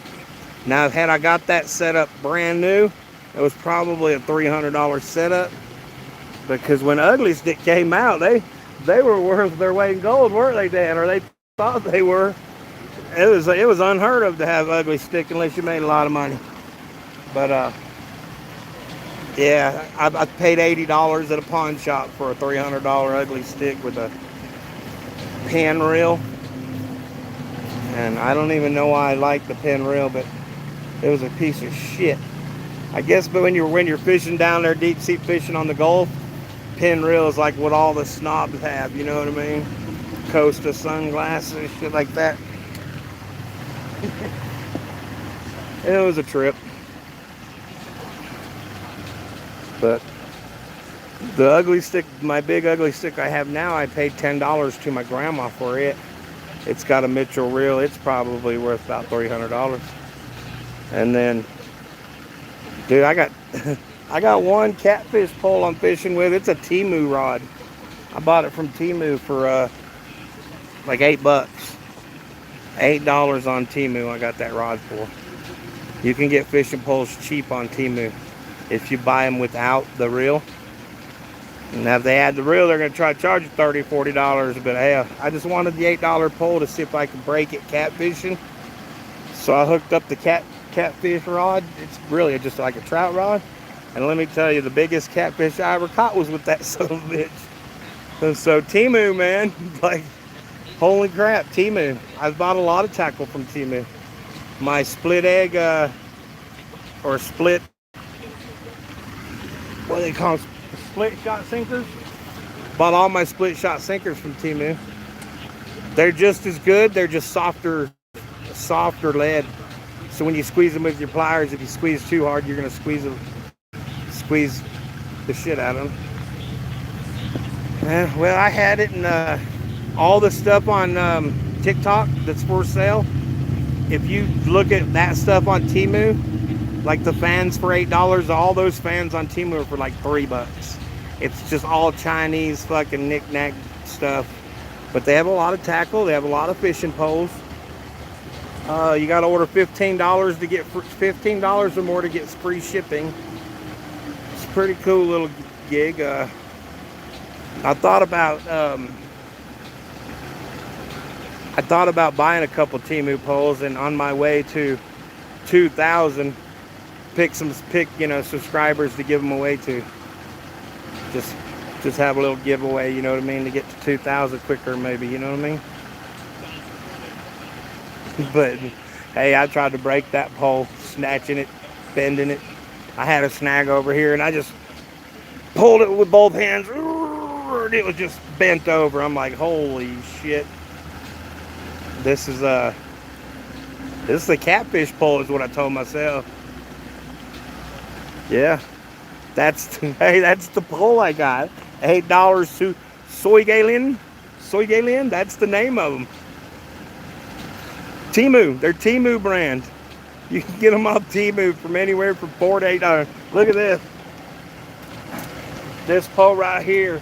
Now, had I got that set up brand new, it was probably a $300 setup. Because when Ugly Stick came out, they were worth their weight in gold, weren't they, Dan? Or they thought they were. It was unheard of to have Ugly Stick unless you made a lot of money. But yeah, I paid $80 at a pawn shop for a $300 Ugly Stick with a pen reel. And I don't even know why I like the pen reel, but it was a piece of shit. I guess, but when you're fishing down there, deep sea fishing on the Gulf, pen reel is like what all the snobs have, you know what I mean? Costa sunglasses, shit like that. It was a trip. But the Ugly Stick, my big Ugly Stick I have now, I paid $10 to my grandma for it. It's got a Mitchell reel. It's probably worth about $300. And then, dude, I got one catfish pole I'm fishing with. It's a Temu rod. I bought it from Temu for like $8. $8 on Temu. I got that rod for. You can get fishing poles cheap on Temu if you buy them without the reel. And if they add the reel, they're going to try to charge you $30, $40. But hey, I just wanted the $8 pole to see if I could break it catfishing. So I hooked up the catfish rod. It's really just like a trout rod. And let me tell you, the biggest catfish I ever caught was with that son of a bitch. And so Temu, man, like, holy crap, Temu. I've bought a lot of tackle from Temu. My split egg, or split, what do they call them? Split shot sinkers. Bought all my split shot sinkers from Temu. They're just as good. They're just softer lead. So when you squeeze them with your pliers, if you squeeze too hard, you're gonna squeeze the shit out of them. Well, I had it in all the stuff on TikTok that's for sale. If you look at that stuff on Temu, like the fans for $8, all those fans on Temu are for like $3. It's just all Chinese fucking knick-knack stuff. But they have a lot of tackle. They have a lot of fishing poles. You got to order $15 to get $15 or more to get free shipping. It's a pretty cool little gig. I thought about buying a couple Temu poles, and on my way to 2,000, pick subscribers to give them away to. Just have a little giveaway, you know what I mean, to get to 2,000 quicker, maybe, you know what I mean. But hey, I tried to break that pole, snatching it, bending it. I had a snag over here, and I just pulled it with both hands. And it was just bent over. I'm like, holy shit. This is a catfish pole is what I told myself. Yeah. Hey, that's the pole I got. $8 to Soy Galen, that's the name of them. Temu, they're Temu brand. You can get them off Temu from anywhere from $4 to $8. Look at this. This pole right here.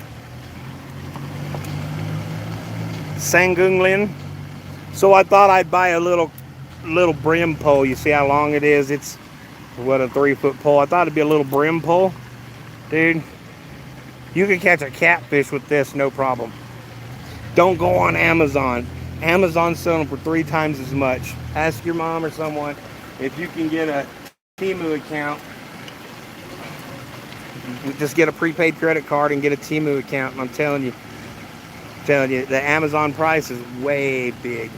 Sangunglin. So I thought I'd buy a little brim pole. You see how long it is? It's what, a 3-foot pole. I thought it'd be a little brim pole. Dude, you can catch a catfish with this, no problem. Don't go on Amazon. Amazon's selling them for 3 times as much. Ask your mom or someone if you can get a Temu account. You just get a prepaid credit card and get a Temu account, and I'm telling you, the Amazon price is way big.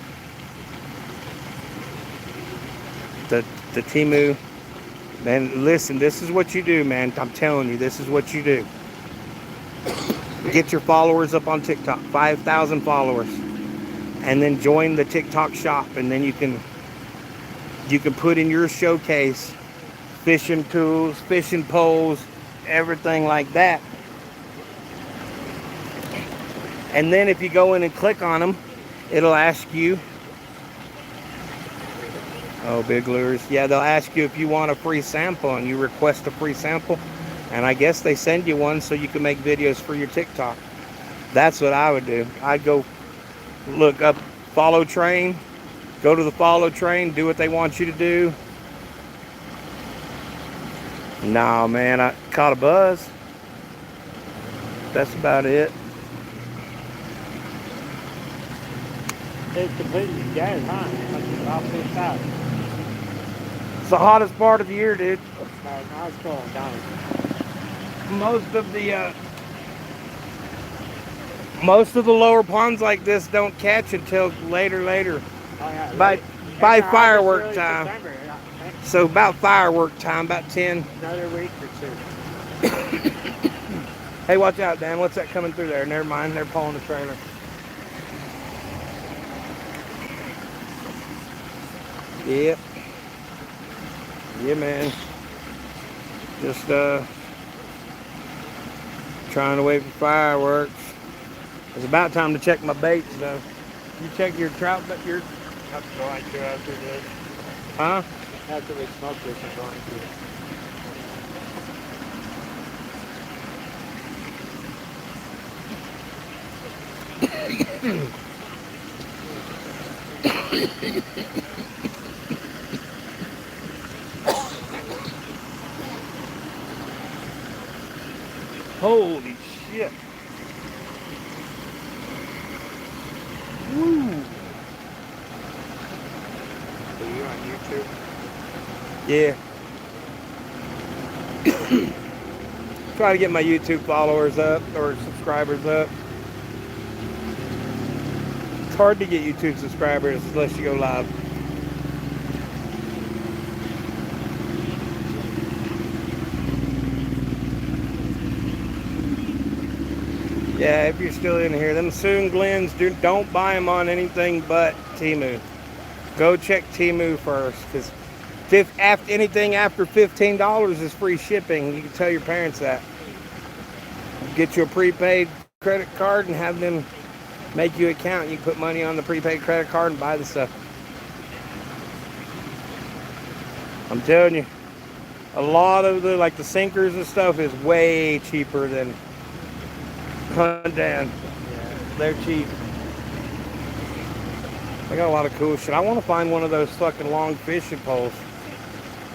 The Temu, man, listen, this is what you do, man. I'm telling you, this is what you do. Get your followers up on TikTok, 5,000 followers, and then join the TikTok shop, and then you can put in your showcase fishing tools, fishing poles, everything like that. And then if you go in and click on them, it'll ask you, oh, big lures. Yeah, they'll ask you if you want a free sample, and you request a free sample. And I guess they send you one so you can make videos for your TikTok. That's what I would do. I'd go look up Follow Train, go to the Follow Train, do what they want you to do. Nah, man, I caught a buzz. That's about it. It's completely dead, huh? It's all fished out. It's the hottest part of the year, dude. Now it's going down. Most of the lower ponds like this don't catch until later. Oh, yeah, By August, firework early time. September, yeah. So about firework time, about 10. Another week or 2. Hey, watch out, Dan. What's that coming through there? Never mind. They're pulling the trailer. Yep. Yeah, man. Just trying to wait for fireworks. It's about time to check my baits, though. You check your trout, but your Have to go into after this. huh? After we smoke this, I'm going to. Holy shit! Woo! Are you on YouTube? Yeah. Try to get my YouTube followers up or subscribers up. It's hard to get YouTube subscribers unless you go live. Yeah, if you're still in here, them Soonglins, don't buy them on anything but Temu. Go check Temu first, because anything after $15 is free shipping. You can tell your parents that. Get you a prepaid credit card and have them make you an account. You can put money on the prepaid credit card and buy the stuff. I'm telling you, a lot of the sinkers and stuff is way cheaper than Hunt Dan. Yeah. They're cheap. I got a lot of cool shit. I want to find one of those fucking long fishing poles.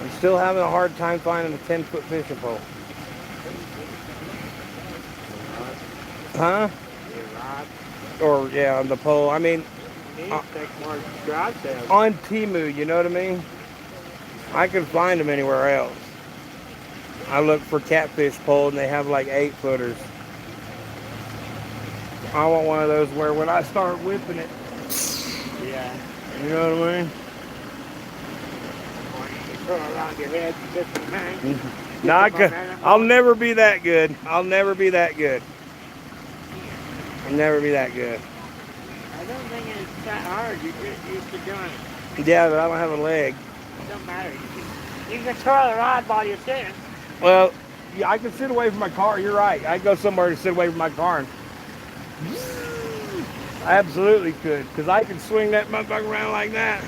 I'm still having a hard time finding a 10-foot fishing pole. Huh? Or, yeah, on the pole. I mean, You need to take more garage sales. on Temu, you know what I mean? I can find them anywhere else. I look for catfish pole and they have like 8-footers. I want one of those where when I start whipping it, Yeah. you know what I mean? Or you can throw it around your head and just hang. Not the good. momentum I'll going. never be that good. I'll never be that good. I'll never be that good. I don't think it's that hard. You get used to doing it. Yeah, but I don't have a leg. It don't matter. You can control the rod while you're sitting. Well, yeah, I can sit away from my car. You're right. I go somewhere to sit away from my car. And I absolutely could, because I can swing that motherfucker around like that.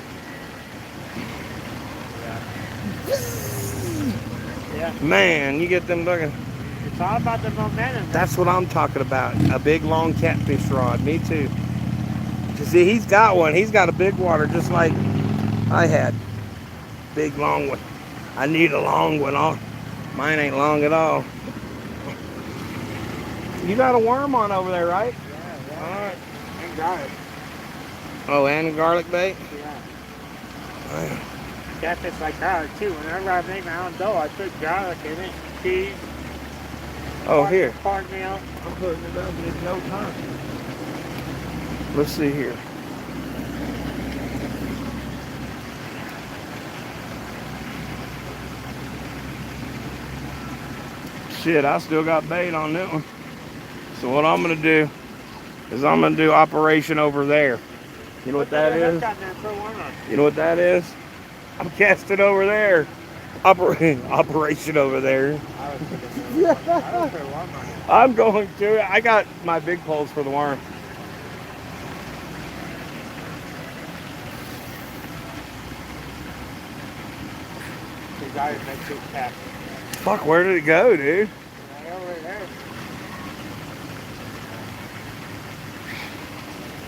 Yeah. Man, you get them looking. It's all about the momentum. That's what I'm talking about. A big long catfish rod. Me too. You see, he's got one. He's got a big water just like I had. Big long one. I need a long one. Mine ain't long at all. You got a worm on over there, right? Yeah. All right. And garlic. Oh, and garlic bait? Yeah. Catfish like garlic too. Whenever I make my own dough, I put garlic in it, cheese, Oh, here. cornmeal. I'm putting it up in no time. Let's see here. Shit, I still got bait on that one. So what I'm gonna do is I'm gonna do operation over there. You know what that is? You know what that is? I'm casting over there. Operation over there. I'm going to. I got my big poles for the worm. The guy that makes it cast. Fuck, where did it go, dude? Right over there.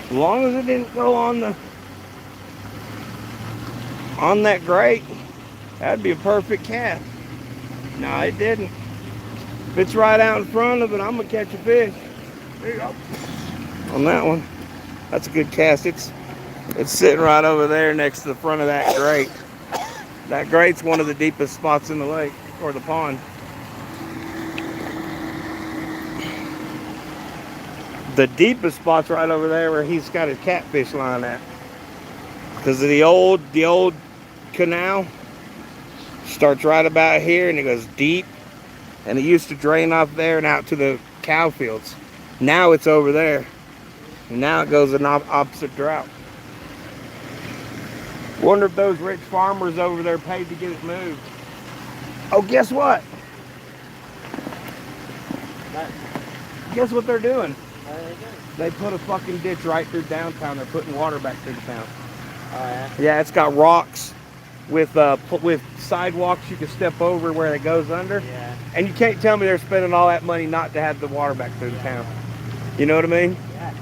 As long as it didn't go on that grate, that'd be a perfect cast. No, it didn't. If it's right out in front of it, I'm gonna catch a fish. There you go. On that one, that's a good cast. It's sitting right over there next to the front of that grate. That grate's one of the deepest spots in the lake or the pond. The deepest spot's right over there where he's got his catfish line at. Because the old canal starts right about here and it goes deep. And it used to drain off there and out to the cow fields. Now it's over there. And now it goes in opposite route. Wonder if those rich farmers over there paid to get it moved. Oh, guess what? Guess what they're doing? They put a fucking ditch right through downtown. They're putting water back through the town. Oh, yeah? Yeah, it's got rocks with sidewalks you can step over where it goes under. Yeah. And you can't tell me they're spending all that money not to have the water back through the town. You know what I mean? Yeah.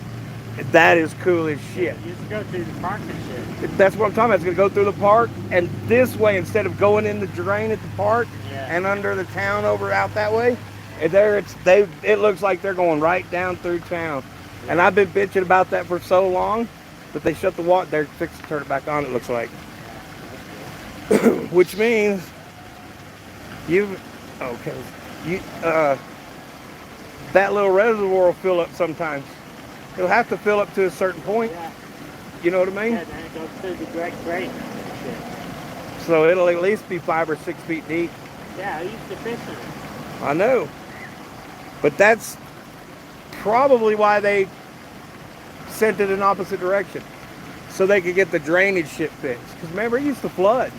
That is cool as shit. You just go through the park and shit. That's what I'm talking about. It's going to go through the park, and this way, instead of going in the drain at the park and under the town over out that way, it looks like they're going right down through town. And I've been bitching about that for so long, but they shut the water. They're fixing to turn it back on, it looks like. Which means that little reservoir will fill up sometimes. It'll have to fill up to a certain point. Yeah. You know what I mean? Yeah, then it goes through the great. So it'll at least be 5 or 6 feet deep. Yeah, I used to fish in it. I know. But that's probably why they sent it in opposite direction. So they could get the drainage shit fixed. Because remember, it used to flood.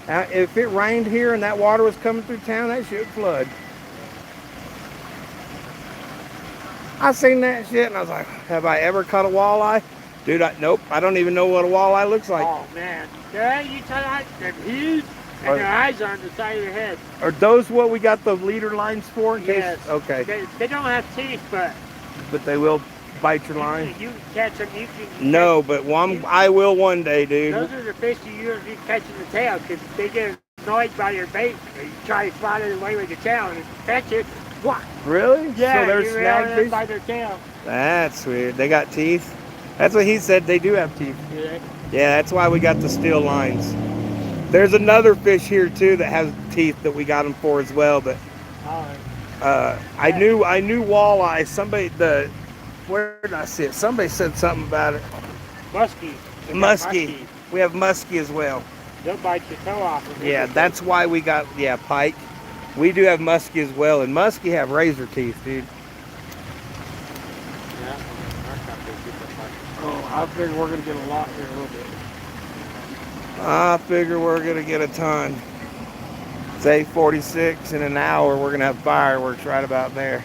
If it rained here and that water was coming through town, that shit would flood. I seen that shit and I was like, have I ever caught a walleye? Dude, nope. I don't even know what a walleye looks like. Oh, man. You tell that, they're huge, and their eyes are on the side of their head. Are those what we got the leader lines for? In Yes. case? Okay. They don't have teeth, but But they will bite your line? you can catch them. You can No, but I will one day, dude. Those are the fish you usually catch in the tail because they get annoyed by your bait. You try to spot it away with your tail and catch it. What? Really? Yeah, so they're you snag reel fish? them by their tail. That's weird. They got teeth? That's what he said. They do have teeth. Yeah. Yeah, that's why we got the steel lines. There's another fish here too that has teeth that we got them for as well. But I knew walleye. Where did I see it? Somebody said something about it. Muskie. Muskie. We have muskie as well. They'll bite your toe off. Yeah, that's why we got pike. We do have muskie as well, and muskie have razor teeth, dude. Yeah. That's not big, super much. Oh, I figure we're gonna get a lot here in a little bit. I figure we're gonna get a ton. It's 8:46 in an hour. We're gonna have fireworks right about there.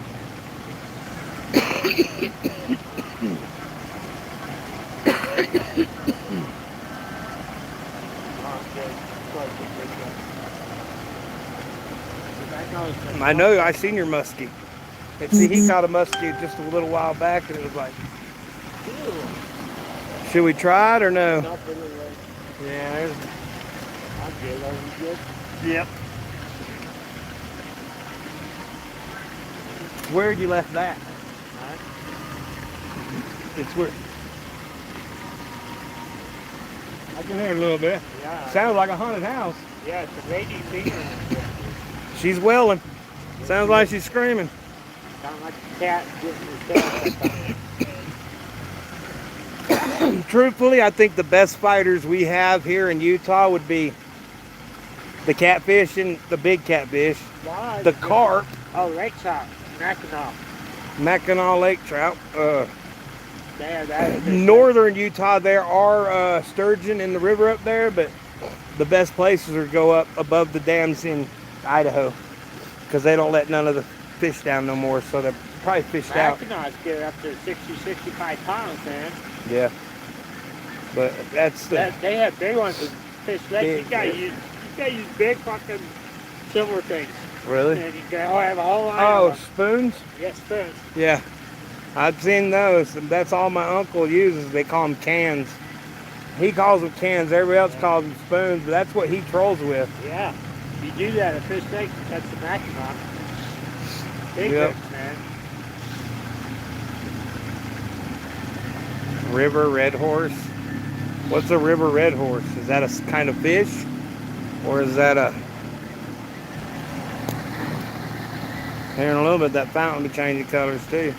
I know. I seen your muskie. And see, he caught a muskie just a little while back, and it was like, should we try it or no? Yeah, there's. I'm good. Are you good? Yep. Where'd you left that? Huh? It's where. I can hear it a little bit. Yeah. Sounds like a haunted house. Yeah, it's a lady finger. She's wailing. Sounds like she's screaming. Sound like a cat getting his tail. Truthfully, I think the best fighters we have here in Utah would be the catfish and the big catfish, Why? the carp, Oh, lake trout, Mackinac. Mackinac lake trout. There, that is Northern Utah, there are sturgeon in the river up there, but the best places are to go up above the dams in Idaho because they don't let none of the fish down no more, so they're probably fished out. Mackinacs get up to 60, 65 pounds, man. Yeah, but that's the They have big ones with fish legs. Big, You gotta yeah. use big fucking silver things. really. And you can have a whole line Oh, of them. spoons. Yes, spoons. Yeah, I've seen those, and that's all my uncle uses. They call them cans. He calls them cans. Everybody else calls them spoons, but that's what he trolls with. Yeah. You do that at fish legs, that's the Mackinac. Big Yep. fish, man. River red horse. What's a river red horse? Is that a kind of fish, or is that a? Here in a little bit, that fountain will be changing colors too.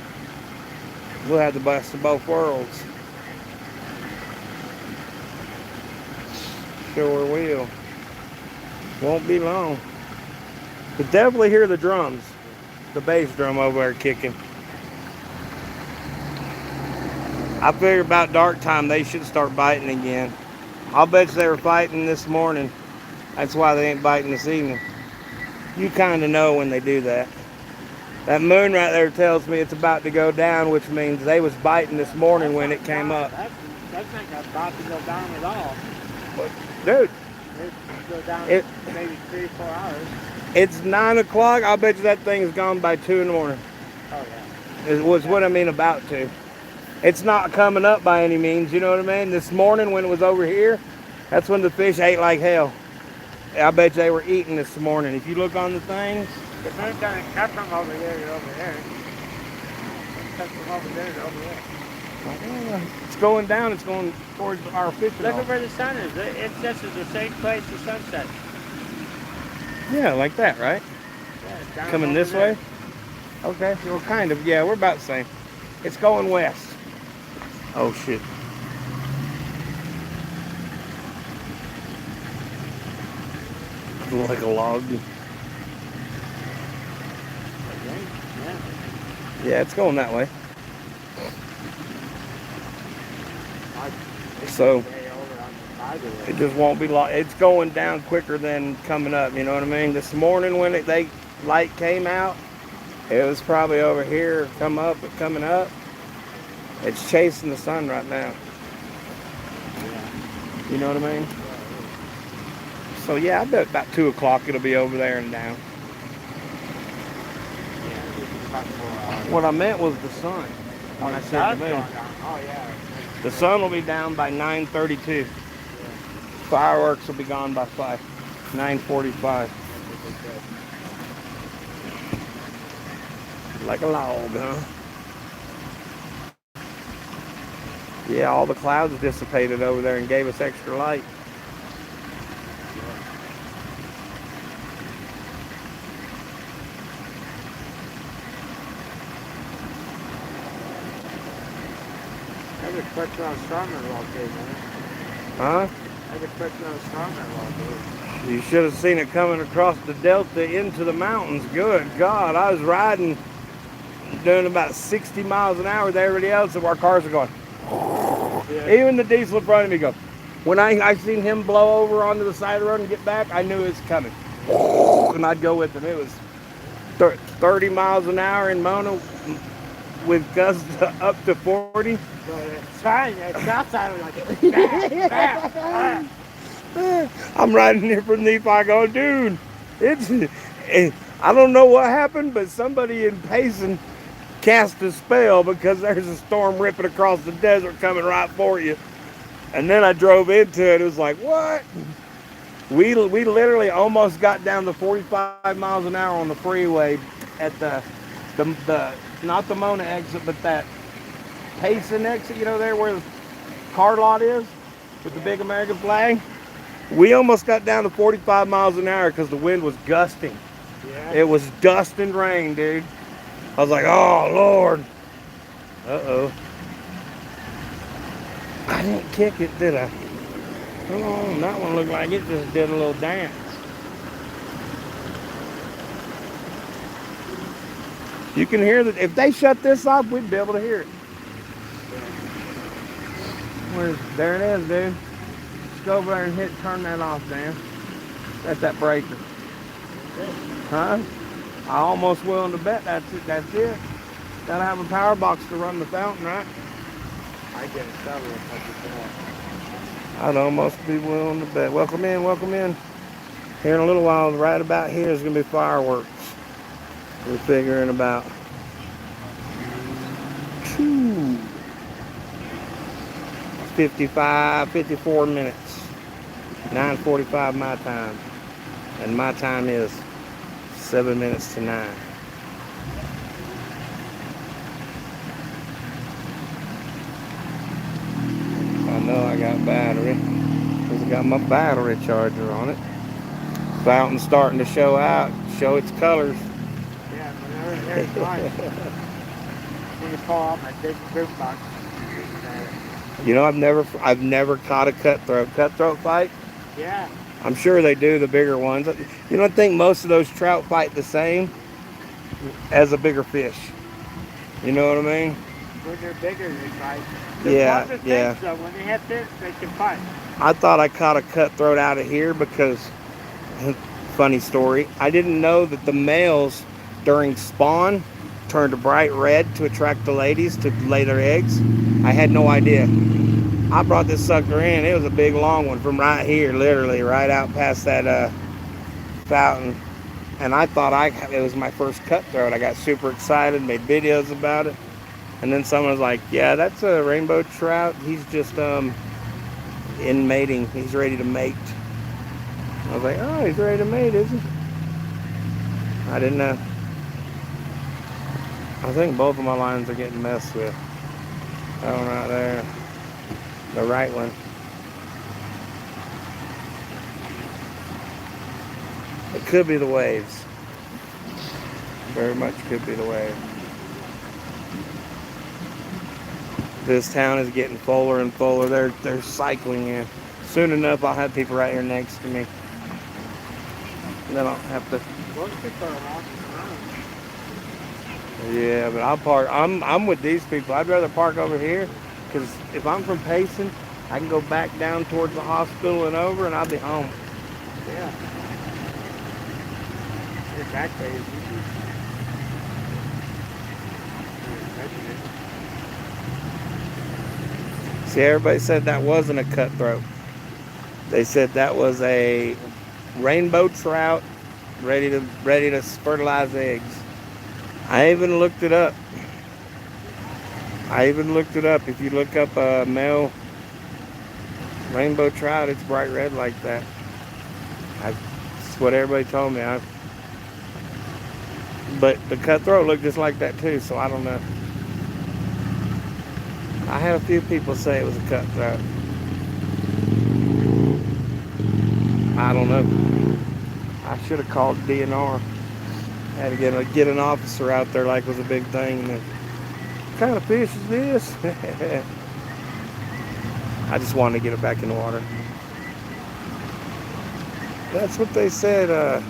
We'll have the best of both worlds. Sure will. Won't be long. But definitely hear the drums. The bass drum over there kicking. I figure about dark time they should start biting again. I'll bet you they were fighting this morning. That's why they ain't biting this evening. You kind of know when they do that. That moon right there tells me it's about to go down, which means they was biting this morning when it came up. That's not about to go down at all. Dude, It go down It- maybe 3 or 4 hours. it's 9 o'clock. I'll bet you that thing's gone by 2 in the morning. Oh, yeah. Is was what I mean about to. It's not coming up by any means, you know what I mean? This morning when it was over here, that's when the fish ate like hell. I bet you they were eating this morning. If you look on the things, The moon doesn't come from over there to over there. It comes from over there to over there. it's going down. It's going towards our fishing Look hole. at where the sun is. It's just at the same place the sun sets. Yeah, like that, right? Yeah, it's down Coming over this there. way? Okay, well, kind of. Yeah, we're about the same. It's going west. Oh, shit. Like a log. Yeah. Yeah, it's going that way. It's So way over on the side of it just won't be long. It's going down quicker than coming up. You know what I mean? This morning when they light came out, it was probably over here, coming up. It's chasing the sun right now. You know what I mean? So yeah, I bet about 2 o'clock it'll be over there and down. What I meant was the sun. When I said the moon. Oh, yeah. The sun will be down by 9:32. Fireworks will be gone by 9:45. Like a log, huh? Yeah, all the clouds dissipated over there and gave us extra light. I just put you on stronger all day, man. Huh? I just put you on stronger all day. You should have seen it coming across the delta into the mountains. Good God, I was riding, doing about 60 miles an hour with everybody else, and our cars are going. Yeah. Even the diesel in front of me goes. When I seen him blow over onto the side of the road and get back, I knew it was coming. And I'd go with him. It was 30 miles an hour in Mona with gusts up to 40. But it's fine. That south side was like, bam, bam, bam. I'm riding here from Nephi going, dude, I don't know what happened, but somebody in Payson cast a spell because there's a storm ripping across the desert coming right for you. And then I drove into it. It was like, what? We literally almost got down to 45 miles an hour on the freeway at the not the Mona exit, but that Payson exit, you know, there where the car lot is with the big American flag. We almost got down to 45 miles an hour because the wind was gusting. Yeah. It was dust and rain, dude. I was like, oh, Lord. Uh-oh. I didn't kick it, did I? Oh, that one looked like it just did a little dance. You can hear that. If they shut this off, we'd be able to hear it. There it is, dude. Just go over there and turn that off, Dan. That's that breaker. Huh? I almost willing to bet that's it. That's it. Gotta have a power box to run the fountain, right? I get a shovel if I get that. I'd almost be willing to bet. Welcome in, welcome in. Here in a little while, right about here is going to be fireworks. We're figuring about 54 minutes. 9:45 my time. And my time is 7 minutes to 9. I know I got battery. Because I got my battery charger on it. Fountain's starting to show its colors. Yeah, but there's mine. When you pull out my big boot box. You know, I've never caught a cutthroat fight. Yeah. I'm sure they do, the bigger ones. You don't think most of those trout fight the same as a bigger fish? You know what I mean? When they're bigger, they fight. Yeah, Things, yeah. though, when they have fish, they can fight. I thought I caught a cutthroat out of here because, funny story, I didn't know that the males during spawn turned a bright red to attract the ladies to lay their eggs. I had no idea. I brought this sucker in. It was a big long one from right here, literally right out past that fountain. And I thought it was my first cutthroat. I got super excited, made videos about it. And then someone was like, yeah, that's a rainbow trout. He's just in mating. He's ready to mate. I was like, oh, he's ready to mate, is he? I didn't know. I think both of my lines are getting messed with. That one right there. The right one. It could be the waves. Very much could be the waves. This town is getting fuller and fuller. They're cycling in. Soon enough, I'll have people right here next to me. And then I'll have to. Most people are walking around. Yeah, but I'll park. I'm with these people. I'd rather park over here because if I'm from Payson, I can go back down towards the hospital and over, and I'll be home. Yeah. It's that crazy. See, everybody said that wasn't a cutthroat. They said that was a rainbow trout ready to fertilize eggs. I even looked it up. If you look up a male rainbow trout, it's bright red like that. That's what everybody told me. But the cutthroat looked just like that too, so I don't know. I had a few people say it was a cutthroat. I don't know. I should have called DNR. Had to get an officer out there like it was a big thing. What kind of fish is this? I just wanted to get it back in the water. That's what they said.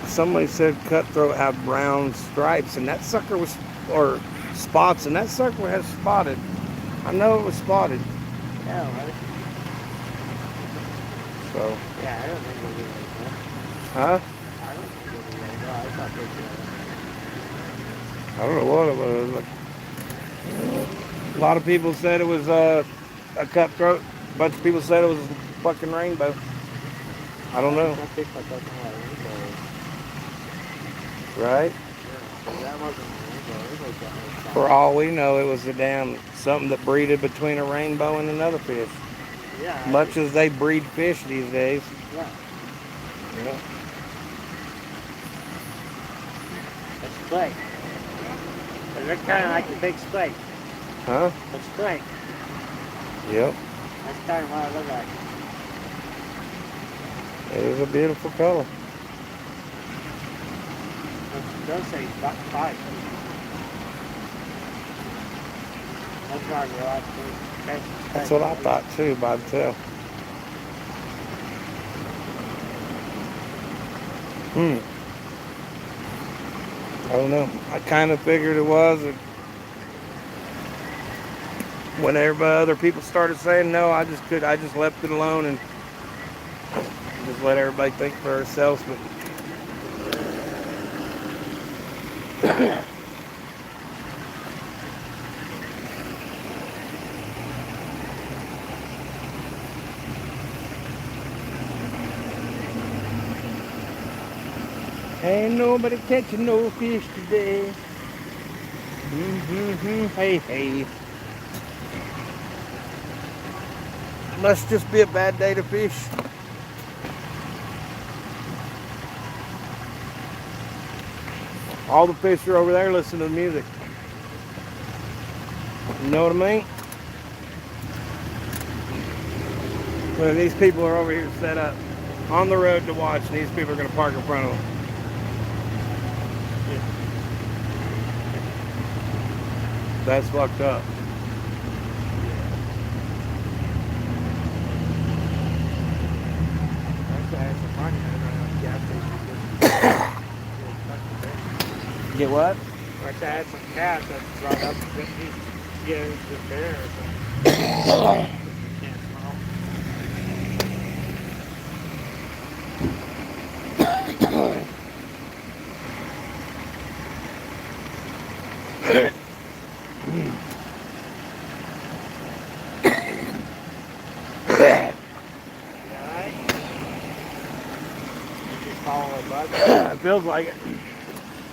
Somebody said cutthroat had brown stripes, and that sucker was, or spots, and that sucker has spotted. I know it was spotted. Yeah, right. So, Yeah, I don't think we'll get it. huh? I don't think we'll get it. I thought they I don't know what it was. Like, a lot of people said it was a cutthroat. A bunch of people said it was a fucking rainbow. I don't know. Some people thought they were rainbows. Right? Yeah, so that wasn't a rainbow. It was a For all we know, it was a damn something that breeded between a rainbow and another fish. yeah. Much as they breed fish these days. Yeah. Yeah. It's clay. It looks kind of like the big snake. Huh? A snake. Yep. That's kind of what it looked like. It is a beautiful color. It does say five. That's why we're like, That's what I thought too, by the tail. I don't know. I kind of figured it was. When other people started saying no, I just left it alone and just let everybody think for ourselves. But ain't nobody catching no fish today. Hey, hey. Must just be a bad day to fish. All the fish are over there listening to the music. You know what I mean? Well, these people are over here set up on the road to watch, and these people are going to park in front of them. That's fucked up. Get what? Like I had some gas that brought up to get the bear or something. Can't It feels like it.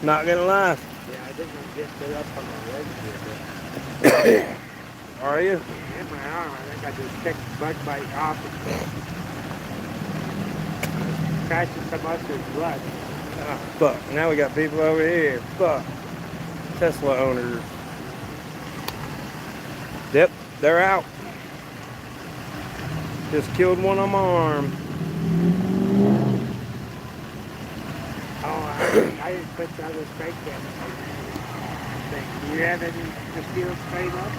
Not gonna lie. Yeah, I didn't get it up on my leg here, but Are you? in my arm, I think I just picked the bug bite off and crashing some mustard blood. Ah, fuck. Now we got people over here. Fuck. Tesla owners. Yep, they're out. Just killed one on my arm. Oh, I didn't put the other spray can. Do you have any mosquito sprayed up?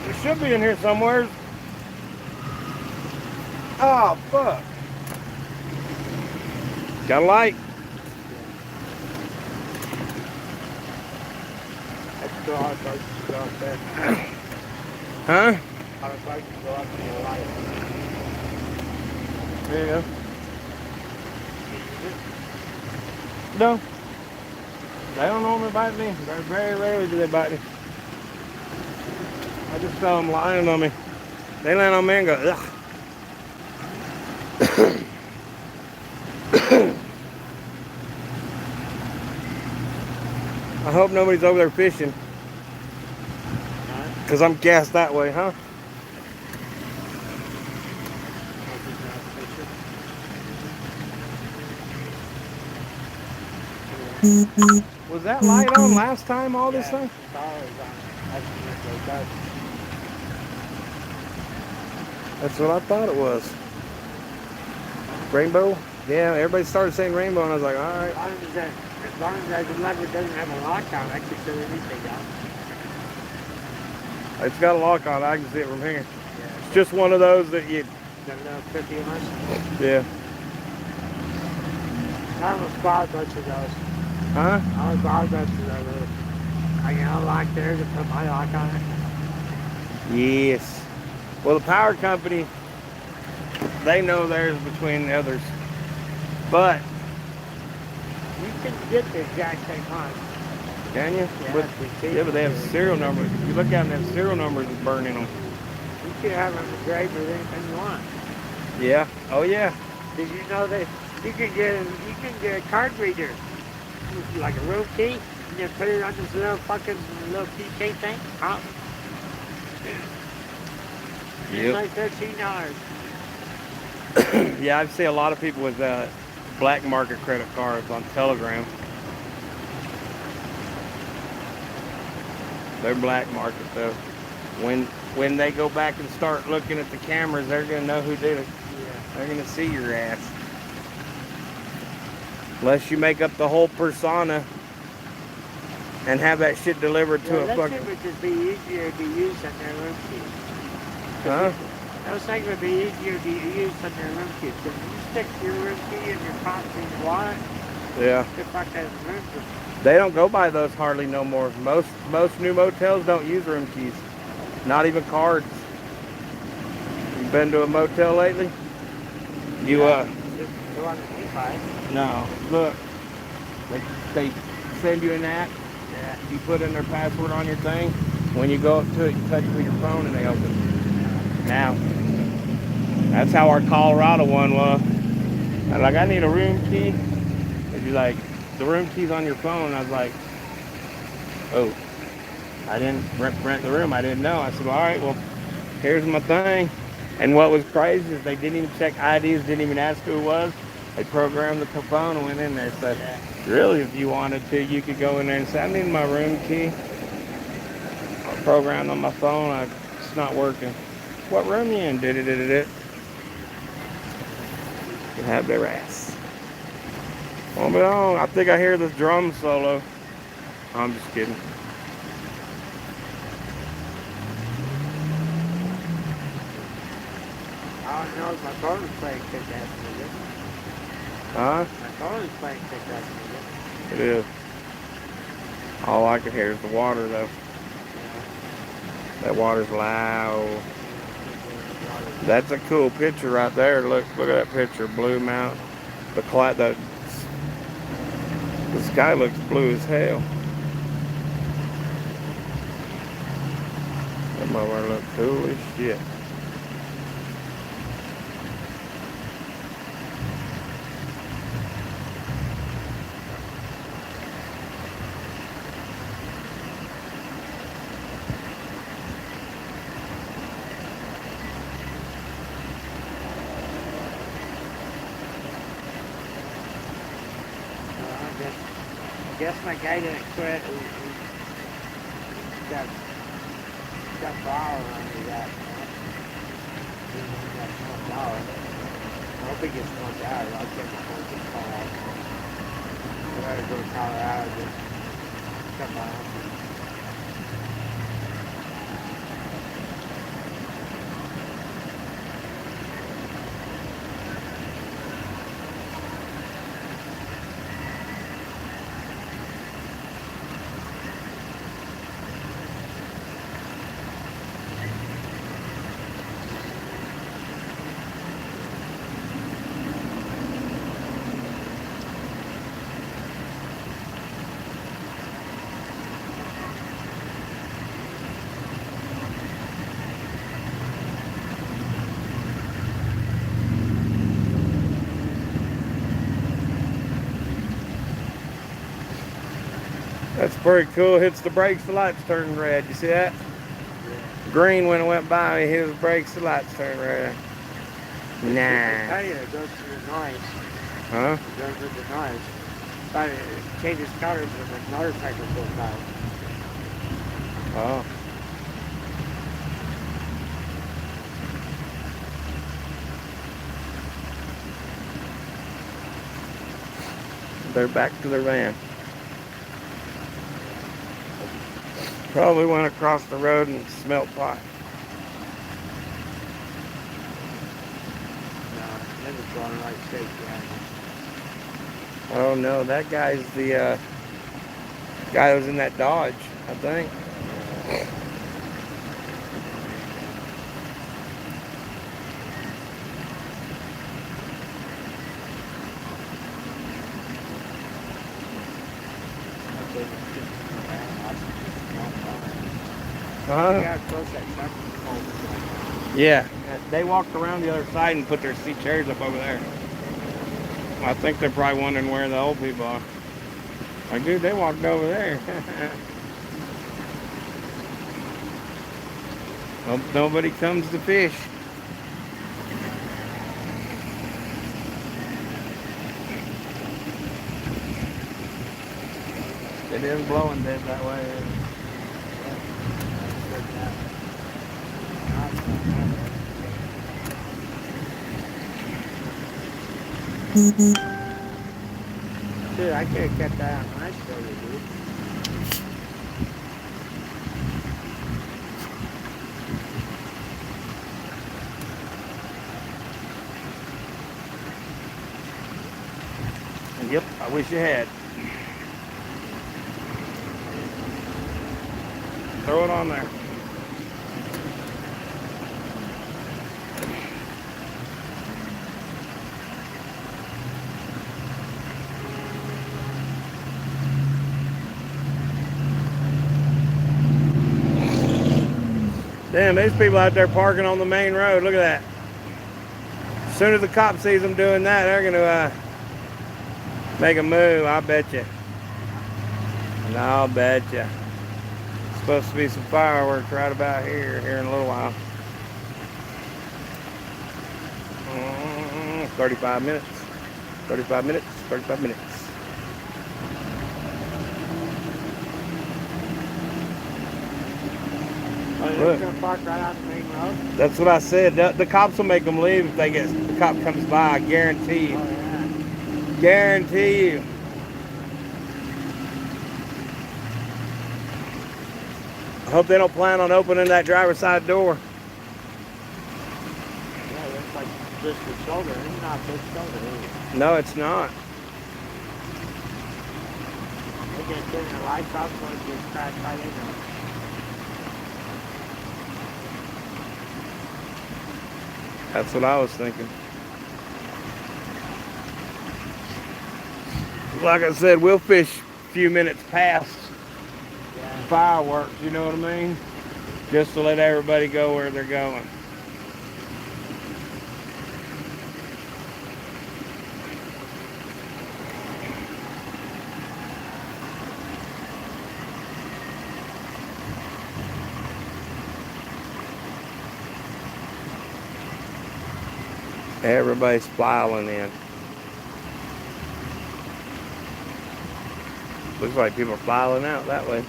It should be in here somewhere. Oh, fuck. Got a light. That's still hard bugs to go up there. Huh? Hard bugs to go up in your light. There you go. No. They don't normally bite me. Very rarely do they bite me. I just felt them lying on me. They land on me and go, ugh. I hope nobody's over there fishing. Because I'm gassed that way, huh? Was that light on last time, all this time? That's what I thought it was. Rainbow? Yeah, everybody started saying rainbow, and I was like, all right. As long as the lever doesn't have a lock on, I can turn anything on. It's got a lock on it. I can see it from here. Yeah. It's just one of those that you, Got a little 50 ones. yeah. I almost bought a bunch of those. Huh? I almost bought a bunch of those. I can unlock theirs and put my lock on it. Yes. Well, the power company, they know theirs between the others. But, You can get the exact same one. can you? Yeah, But, it's cheap. yeah, but they have serial numbers. If you look at them, they have serial numbers burning them. You can have them engraved with anything you want. Yeah. Oh, yeah. Did you know that you can get a card reader, like a room key, and then put it on this little fucking little keychain thing? Oh. It's like $13. Yeah, I've seen a lot of people with black market credit cards on Telegram. They're black market though. When they go back and start looking at the cameras, they're gonna know who did it. Yeah. They're gonna see your ass. Unless you make up the whole persona and have that shit delivered to a That fucking. shit would just be easier to be used on their room keys. Huh? Those things would be easier to be used on their room keys. If you stick your room key in your pocket in your wallet, Yeah. the fuck out of the room key. They don't go by those hardly no more. Most new motels don't use room keys. Not even cards. You been to a motel lately? You Just the one that we buy. no. Look. They send you an app. Yeah. You put in their password on your thing. When you go up to it, you touch it with your phone and they open it. Now. That's how our Colorado one was. I'm like, I need a room key. And you're like, the room key's on your phone. I was like, oh, I didn't rent the room. I didn't know. I said, well, all right, well, here's my thing. And what was crazy is they didn't even check IDs, didn't even ask who it was. They programmed the phone and went in there. So really, if you wanted to, you could go in there and say, I need my room key. I programmed on my phone. It's not working. What room you in? Did it. You have their ass. Hold it on. I think I hear this drum solo. I'm just kidding. All I know is my phone is playing kick-ass music. Huh? My phone is playing kick-ass music. It is. All I can hear is the water, though. That water's loud. That's a cool picture right there. Look at that picture. Blue Mountain. The sky looks blue as hell. That motherfucker look cool as shit. I guess my guy didn't quit. He got flour on me that. He got smoked out. I hope he gets smoked out. I'll get my phone to call out. I gotta go to Colorado to cut my own. That's pretty cool. Hits the brakes, the lights turn red. You see that? Yeah. Green when it went by, he hit his brakes, the lights turn red. I tell Nah. you, it goes through the noise. Huh? It goes through the noise. But it changes colors when the motorcycle goes by. Oh. They're back to their van. Probably went across the road and smelt pot. No, never going like steak, yeah. Oh no, that guy's the guy that was in that Dodge, I think. Yeah, close that truck over. Yeah, they walked around the other side and put their seat chairs up over there. I think they're probably wondering where the old people are. Like, dude, they walked over there. Hope nobody comes to fish. It is blowing dead that way. Dude, I could have kept that on my shoulder, dude. Yep, I wish you had. Throw it on there. Damn, there's people out there parking on the main road. Look at that. As soon as the cop sees them doing that, they're going to make a move, I bet you. And I'll bet you. Supposed to be some fireworks right about here in a little while. 35 minutes. 35 minutes. 35 minutes. Oh, they're going to park right on the main road? That's what I said. The cops will make them leave if the cop comes by. I guarantee you. Oh, yeah. Guarantee you. I hope they don't plan on opening that driver's side door. Yeah, that's like just the shoulder. It's not this shoulder, is it? No, it's not. They just turn the lights off so it gets crashed right in there. That's what I was thinking. Like I said, we'll fish a few minutes past Yeah. fireworks, you know what I mean? Just to let everybody go where they're going. Everybody's filing in. Looks like people are filing out that way.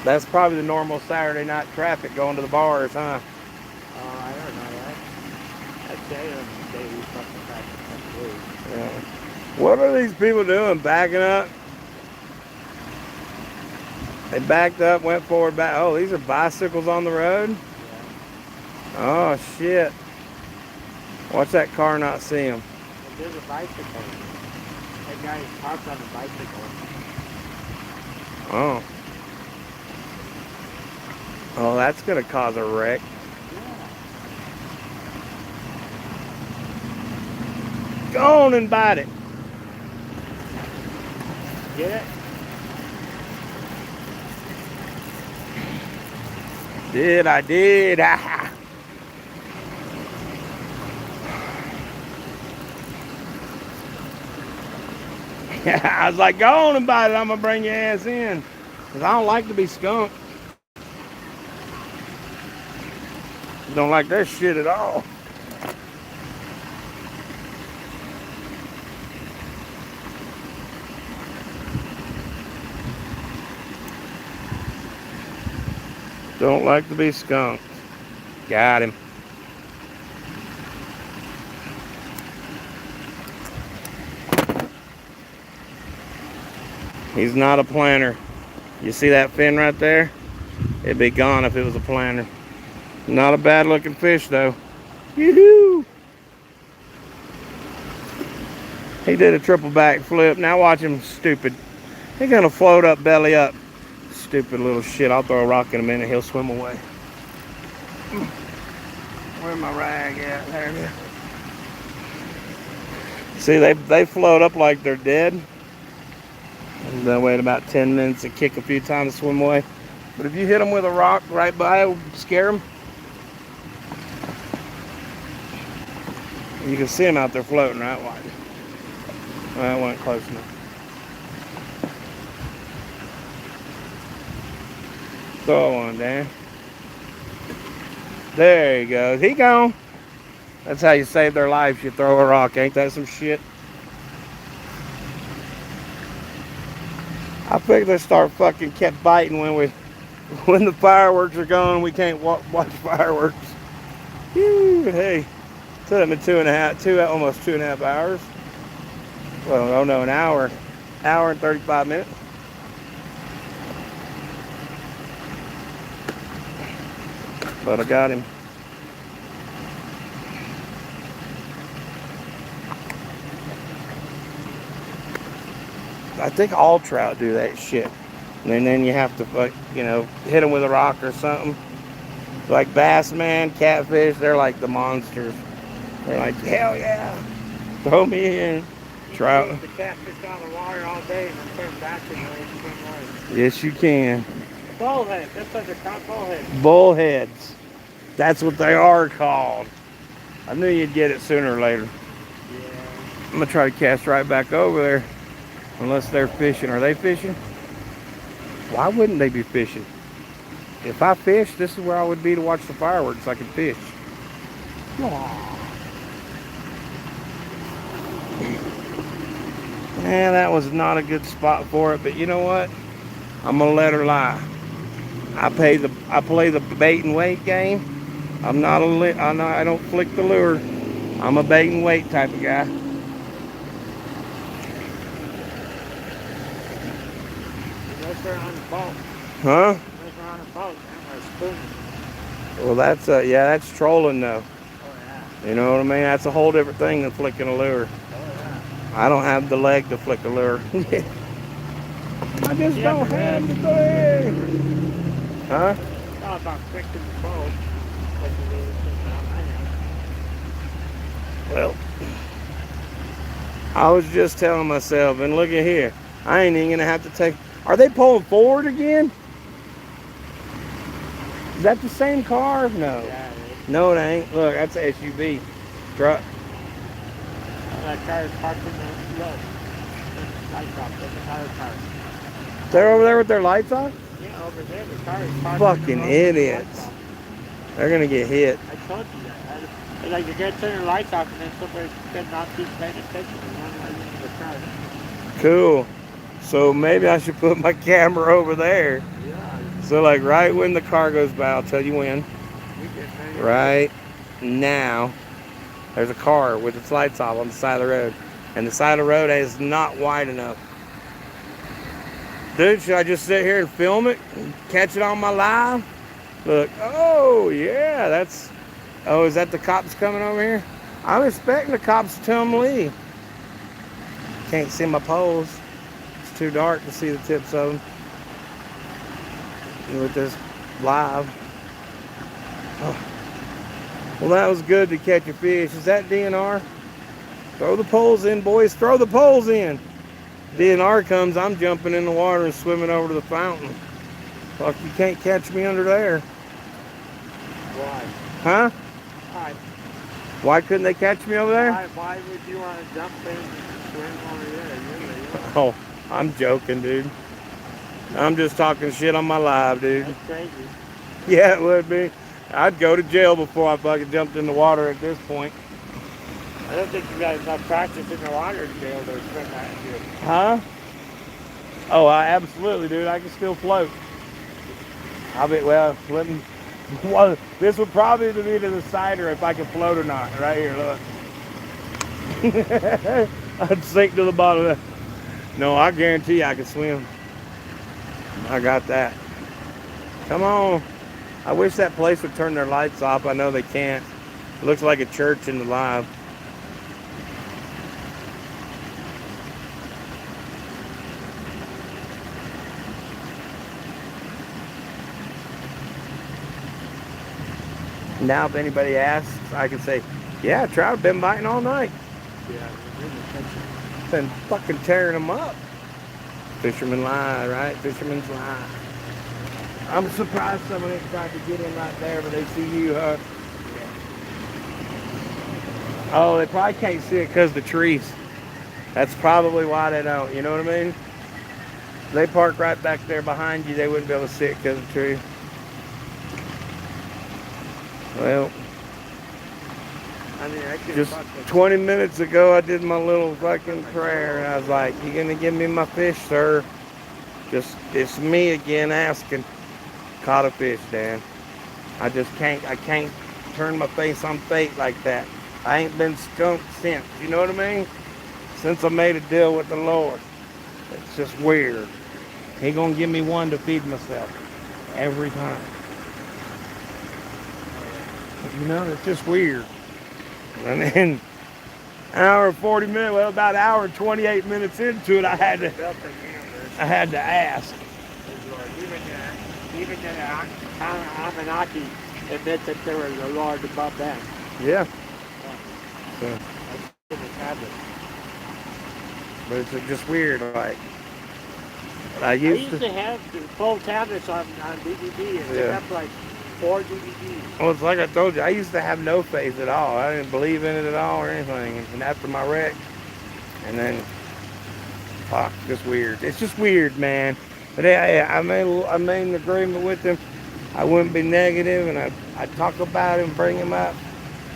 That's probably the normal Saturday night traffic going to the bars, huh? Oh, I don't know that. I'd say on the day we fucking practice next week. Yeah. What are these people doing? Backing up? They backed up, went forward, back. Oh, these are bicycles on the road? Yeah. Oh, shit. Watch that car not see them. And there's a bicycle. That guy parked on the bicycle. Oh. Oh, that's going to cause a wreck. Yeah. Go on and bite it. Get it? I did. I was like, go on and bite it. I'm going to bring your ass in. Because I don't like to be skunked. Don't like that shit at all. Don't like to be skunked. Got him. He's not a planner. You see that fin right there? It'd be gone if it was a planter. Not a bad looking fish though. Yoo-hoo! He did a triple back flip. Now watch him, stupid. He's gonna float up, belly up. Stupid little shit. I'll throw a rock in a minute. He'll swim away. Where's my rag at? There it is. See, they float up like they're dead. And then wait about 10 minutes and kick a few times to swim away. But if you hit them with a rock right by, it will scare them. You can see them out there floating, right? Watch. Well, that wasn't close enough. Throw one, Dan. There he goes. He gone. That's how you save their lives. You throw a rock. Ain't that some shit? I figured they start fucking kept biting when the fireworks are gone. We can't watch fireworks. Whew, hey, took me almost 2.5 hours. Well, oh no, an hour and 35 minutes. But I got him. I think all trout do that shit. And then you have to, you know, hit them with a rock or something. Like bass, man, catfish, they're like the monsters. They're like, hell yeah, throw me in. Trout. You can keep the catfish on the water all day and then turn back in the way. Yes, you can. Bullhead. That's what they're called, bullheads. Bullheads. That's what they are called. I knew you'd get it sooner or later. Yeah. I'm gonna try to cast right back over there. Unless they're fishing. Are they fishing? Why wouldn't they be fishing? If I fish, this is where I would be to watch the fireworks. I could fish. Yeah, that was not a good spot for it, but you know what? I'm gonna let her lie. I play the bait and wait game. I don't flick the lure. I'm a bait and wait type of guy. Unless they're on the boat. Huh? Unless they're on a boat, and we're spooning. Well, that's trolling though. Oh yeah. You know what I mean? That's a whole different thing than flicking a lure. Oh yeah. I don't have the leg to flick a lure. I just don't have the thing. Huh? It's all about flicking the boat. Like you do with Well, I was just telling myself, and look at here. I ain't even gonna have to take. Are they pulling forward again? Is that the same car? No. Yeah, No, it ain't. Look, that's an SUV truck. that car is parked in the road. Lights off. There's another car. They're over there with their lights on? Yeah, over there, the car is parked. Fucking in the road idiots. They're gonna get hit. I told you that. It's like you get turn your lights off and then somebody could not be paying attention and run right into the car. Cool. So maybe I should put my camera over there. Yeah. So like right when the car goes by, I'll tell you when. Right now, there's a car with its lights off on the side of the road. And the side of the road is not wide enough. Dude, should I just sit here and film it? And catch it on my live? Look, oh yeah, that's, oh, is that the cops coming over here? I'm expecting the cops to tell them to leave. Can't see my poles. It's too dark to see the tips of them. With this live. Oh. Well, that was good to catch a fish. Is that DNR? Throw the poles in, boys. Throw the poles in. DNR comes, I'm jumping in the water and swimming over to the fountain. Fuck, you can't catch me under there. Why? Huh? Why? Why couldn't they catch me over there? Why would you want to jump in and swim over there? Oh, I'm joking, dude. I'm just talking shit on my live, dude. That's crazy. Yeah, it would be. I'd go to jail before I fucking jumped in the water at this point. I don't think you guys have practice in the water to be able to swim that good. Huh? Oh, I absolutely, dude. I can still float. I'll be, well, this would probably be to the cider if I can float or not. Right here, look. I'd sink to the bottom of that. No, I guarantee I can swim. I got that. Come on. I wish that place would turn their lights off. I know they can't. It looks like a church in the live. Now, if anybody asks, I can say, yeah, trout have been biting all night. Yeah, Been fucking tearing them up. Fisherman lie, right? Fisherman's lie. I'm surprised someone ain't tried to get in right there, but they see you, huh? Oh, they probably can't see it because of the trees. That's probably why they don't. You know what I mean? They park right back there behind you. They wouldn't be able to see it because of the tree. Well, I mean, I just 20 minutes ago, I did my little fucking prayer, and I was like, "You gonna give me my fish, sir?" Just, it's me again asking. Caught a fish, Dan. I can't turn my face on fate like that. I ain't been skunked since. You know what I mean? Since I made a deal with the Lord. It's just weird. He gonna give me one to feed myself every time. You know, it's just weird. And then hour and 40 minutes, well, about an hour and 28 minutes into it, I had to ask. Even Anunnaki admit that there was a Lord above them. Yeah. So, In the tablet. but it's just weird. Like, I I used used to have the full tablets on DVD and pick up like 4 DVDs. Well, it's like I told you, I used to have no faith at all. I didn't believe in it at all or anything. And after my wreck, and then, fuck, just weird. It's just weird, man. But hey, I made an agreement with him. I wouldn't be negative, and I talk about him, bring him up,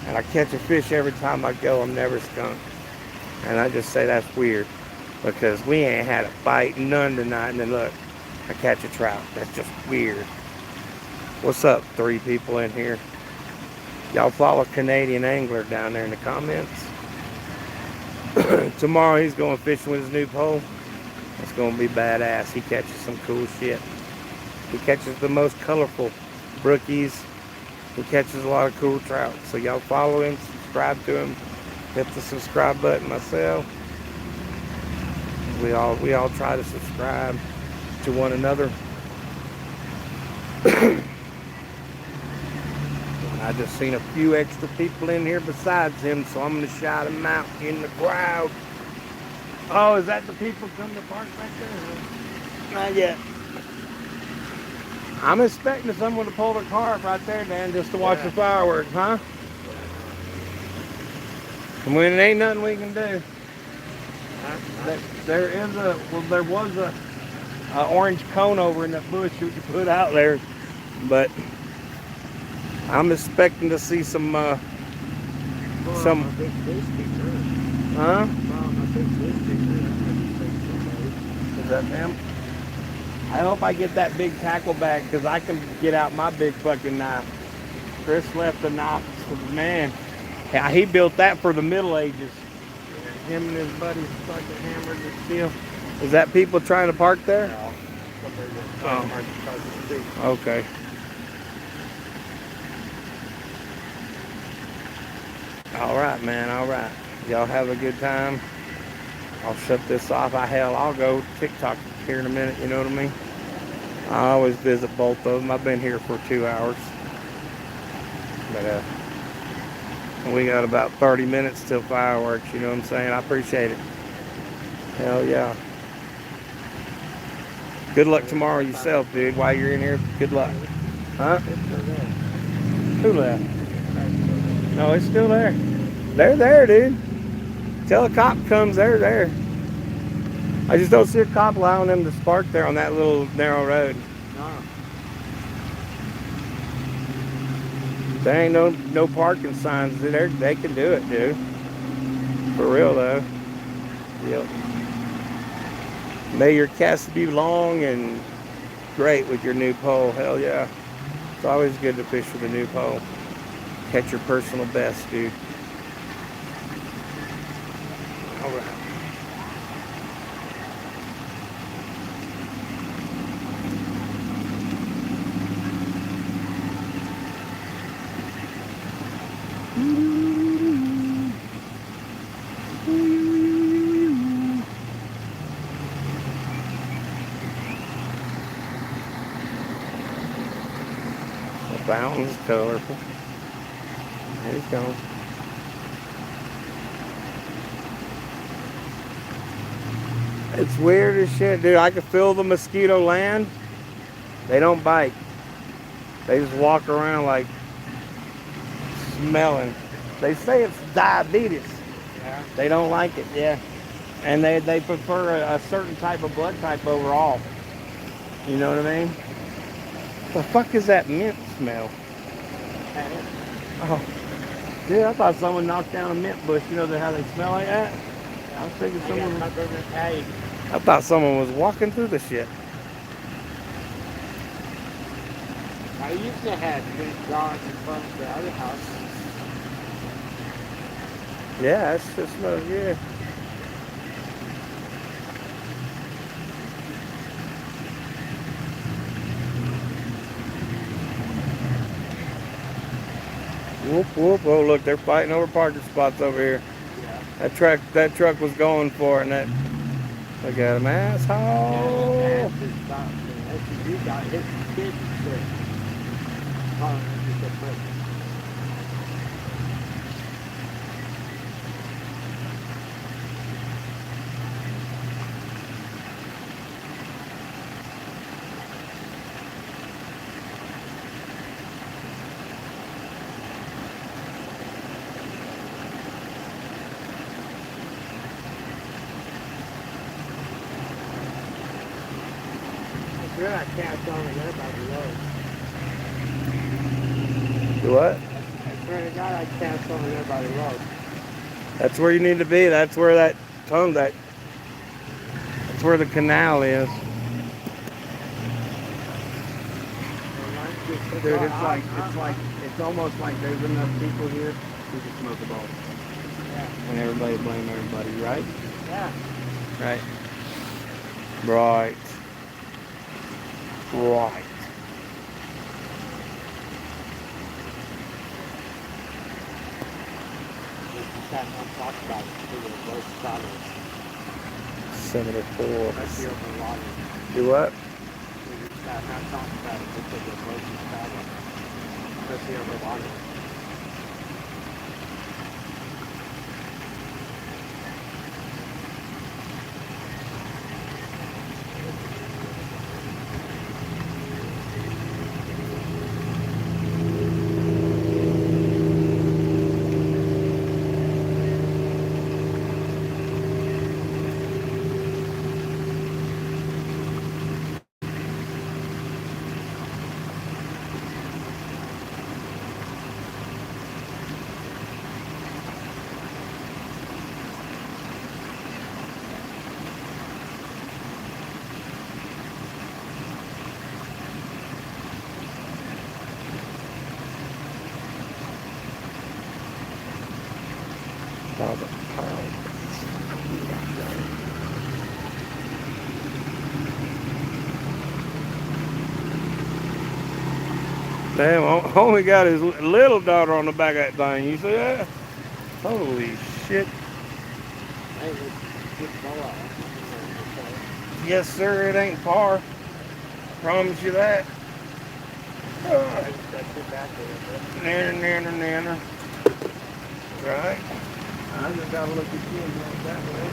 and I catch a fish every time I go. I'm never skunked. And I just say that's weird because we ain't had a bite, none tonight. And then look, I catch a trout. That's just weird. What's up, 3 people in here? Y'all follow Canadian Angler down there in the comments. Tomorrow he's going fishing with his new pole. It's going to be badass. He catches some cool shit. He catches the most colorful brookies. He catches a lot of cool trout. So y'all follow him, subscribe to him, hit the subscribe button myself. We all try to subscribe to one another. I just seen a few extra people in here besides him, so I'm gonna shout him out in the crowd. Oh, is that the people coming to park back there? Not yet. I'm expecting someone to pull their car up right there, Dan, just to watch the fireworks, huh? And when it ain't nothing we can do. There was a orange cone over in that bush you could put out there, but I'm expecting to see some, huh? Is that them? I hope I get that big tackle bag because I can get out my big fucking knife. Chris left the knife for the man. Yeah, he built that for the Middle Ages. Him and his buddies fucking hammered the steel. Is that people trying to park there? No. Okay. All right, man. All right. Y'all have a good time. I'll shut this off. I'll go TikTok here in a minute. You know what I mean? I always visit both of them. I've been here for 2 hours. But we got about 30 minutes till fireworks. You know what I'm saying? I appreciate it. Hell yeah. Good luck tomorrow yourself, dude. While you're in here, good luck. Huh? Who left? No, it's still there. They're there, dude. Till a cop comes, they're there. I just don't see a cop allowing them to park there on that little narrow road. No. There ain't no parking signs. They can do it, dude. For real, though. Yep. May your cast be long and great with your new pole. Hell yeah. It's always good to fish with a new pole. Catch your personal best, dude. All right. The fountain's colorful. There he's going. It's weird as shit, dude. I can feel the mosquito land. They don't bite. They just walk around like smelling. They say it's diabetes. Yeah. They don't like it, yeah. And they prefer a certain type of blood type overall. You know what I mean? The fuck is that mint smell? Oh, dude, I thought someone knocked down a mint bush. You know how they smell like that? I was thinking someone. I thought someone was walking through the shit. I used to have mint dogs in front of the other house. Yeah, that shit smells good. Whoop whoop! Oh look, they're fighting over parking spots over here. Yeah. That truck was going for it, and that. Look at him, asshole! Yeah, SUV got hit and kid and shit. Oh, just a prick. Sure, I can't tell me that about the road. Do what? I swear to God, I can't tell me that about the road. That's where you need to be. That's where that tongue. That's where the canal is. Dude, it's almost like there's enough people here who can smoke a ball. Yeah. And everybody blame everybody, right? Yeah. Right. Right. Right. That not talk about it. We were both solid. Senator Forbes. That's the open water. Do what? We just not talk about it because we're both solid. That's the open water. Damn, only got his little daughter on the back of that thing. You see that? Holy shit. Hey, it's good ball. Yes, sir. It ain't far. Promise you that. That's it back there. Nanner, nanner. Right. I just gotta look at you and look that way.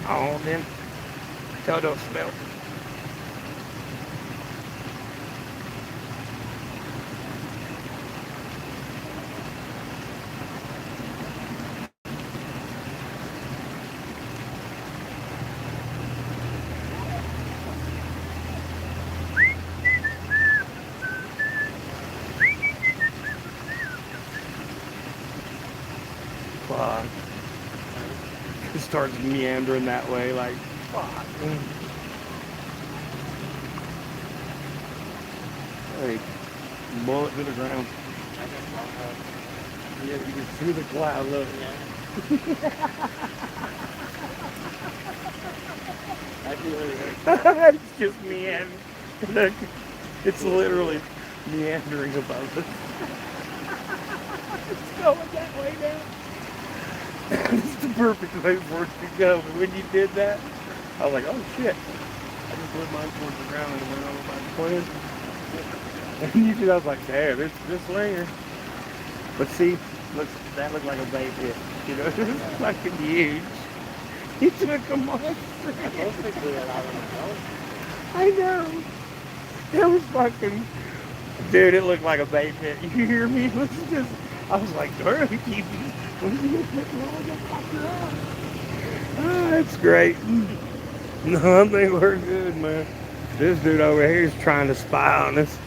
Oh, then. Toto smell. Fuck. It starts meandering that way, like, fuck. Like, bullet to the ground. Yeah, you can see the cloud, look. Yeah. That'd be really good. It's just meandering. Look, it's literally meandering above us. It's going that way now. It's the perfect way for it to go. But when you did that, I was like, oh shit. I just put mine towards the ground and it went over my twin. And you did, I was like, damn, it's this linger. But see, that looked like a bait fish. You know, it was fucking huge. He took a monster. Basically, a lot of them. I know. It was fucking, dude, it looked like a bait pit. You hear me? It was just, I was like, darn, keep ah, that's great. No, I think we're good, man. This dude over here is trying to spy on us.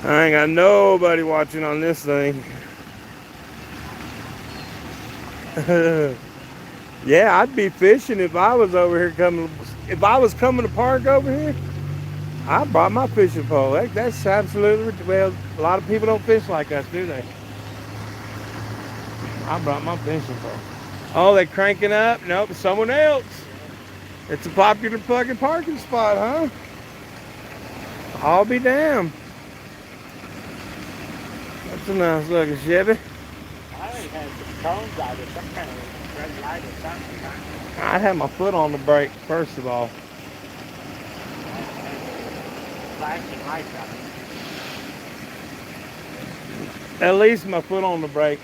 I ain't got nobody watching on this thing. Yeah, I'd be fishing if I was over here coming. If I was coming to park over here, I brought my fishing pole. That's absolutely, well, a lot of people don't fish like us, do they? I brought my fishing pole. Oh, they cranking up? Nope, someone else. It's a popular fucking parking spot, huh? I'll be damned. That's a nice looking Chevy. I already had some cones out of some kind of red light or something. I'd have my foot on the brake, first of all. Flashing lights out. At least my foot on the brake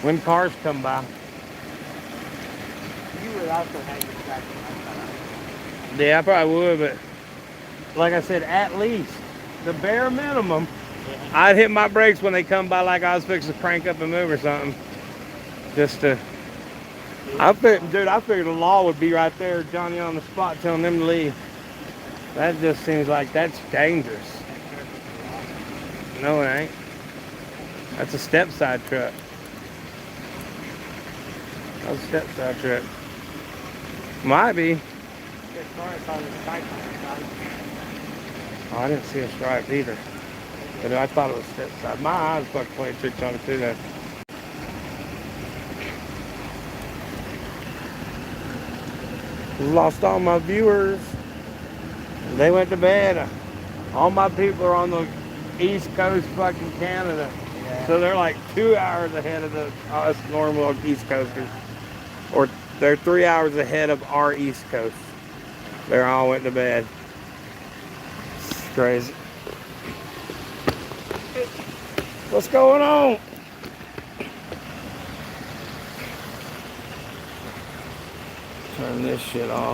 when cars come by. You would also hang your flashing lights out. Yeah, I probably would, but like I said, at least the bare minimum, I'd hit my brakes when they come by like I was fixing to crank up and move or something. Just to, I figured the law would be right there, Johnny on the spot, telling them to leave. That just seems like that's dangerous. No, it ain't. That's a step side truck. That's a step side truck. Might be. Oh, I didn't see a stripe either. But I thought it was step side. My eyes fucking playing tricks on it too though. Lost all my viewers. They went to bed. All my people are on the East Coast fucking Canada. Yeah. So they're like 2 hours ahead of us normal East Coasters. Or they're 3 hours ahead of our East Coast. They all went to bed. It's crazy. What's going on? Turn this shit off.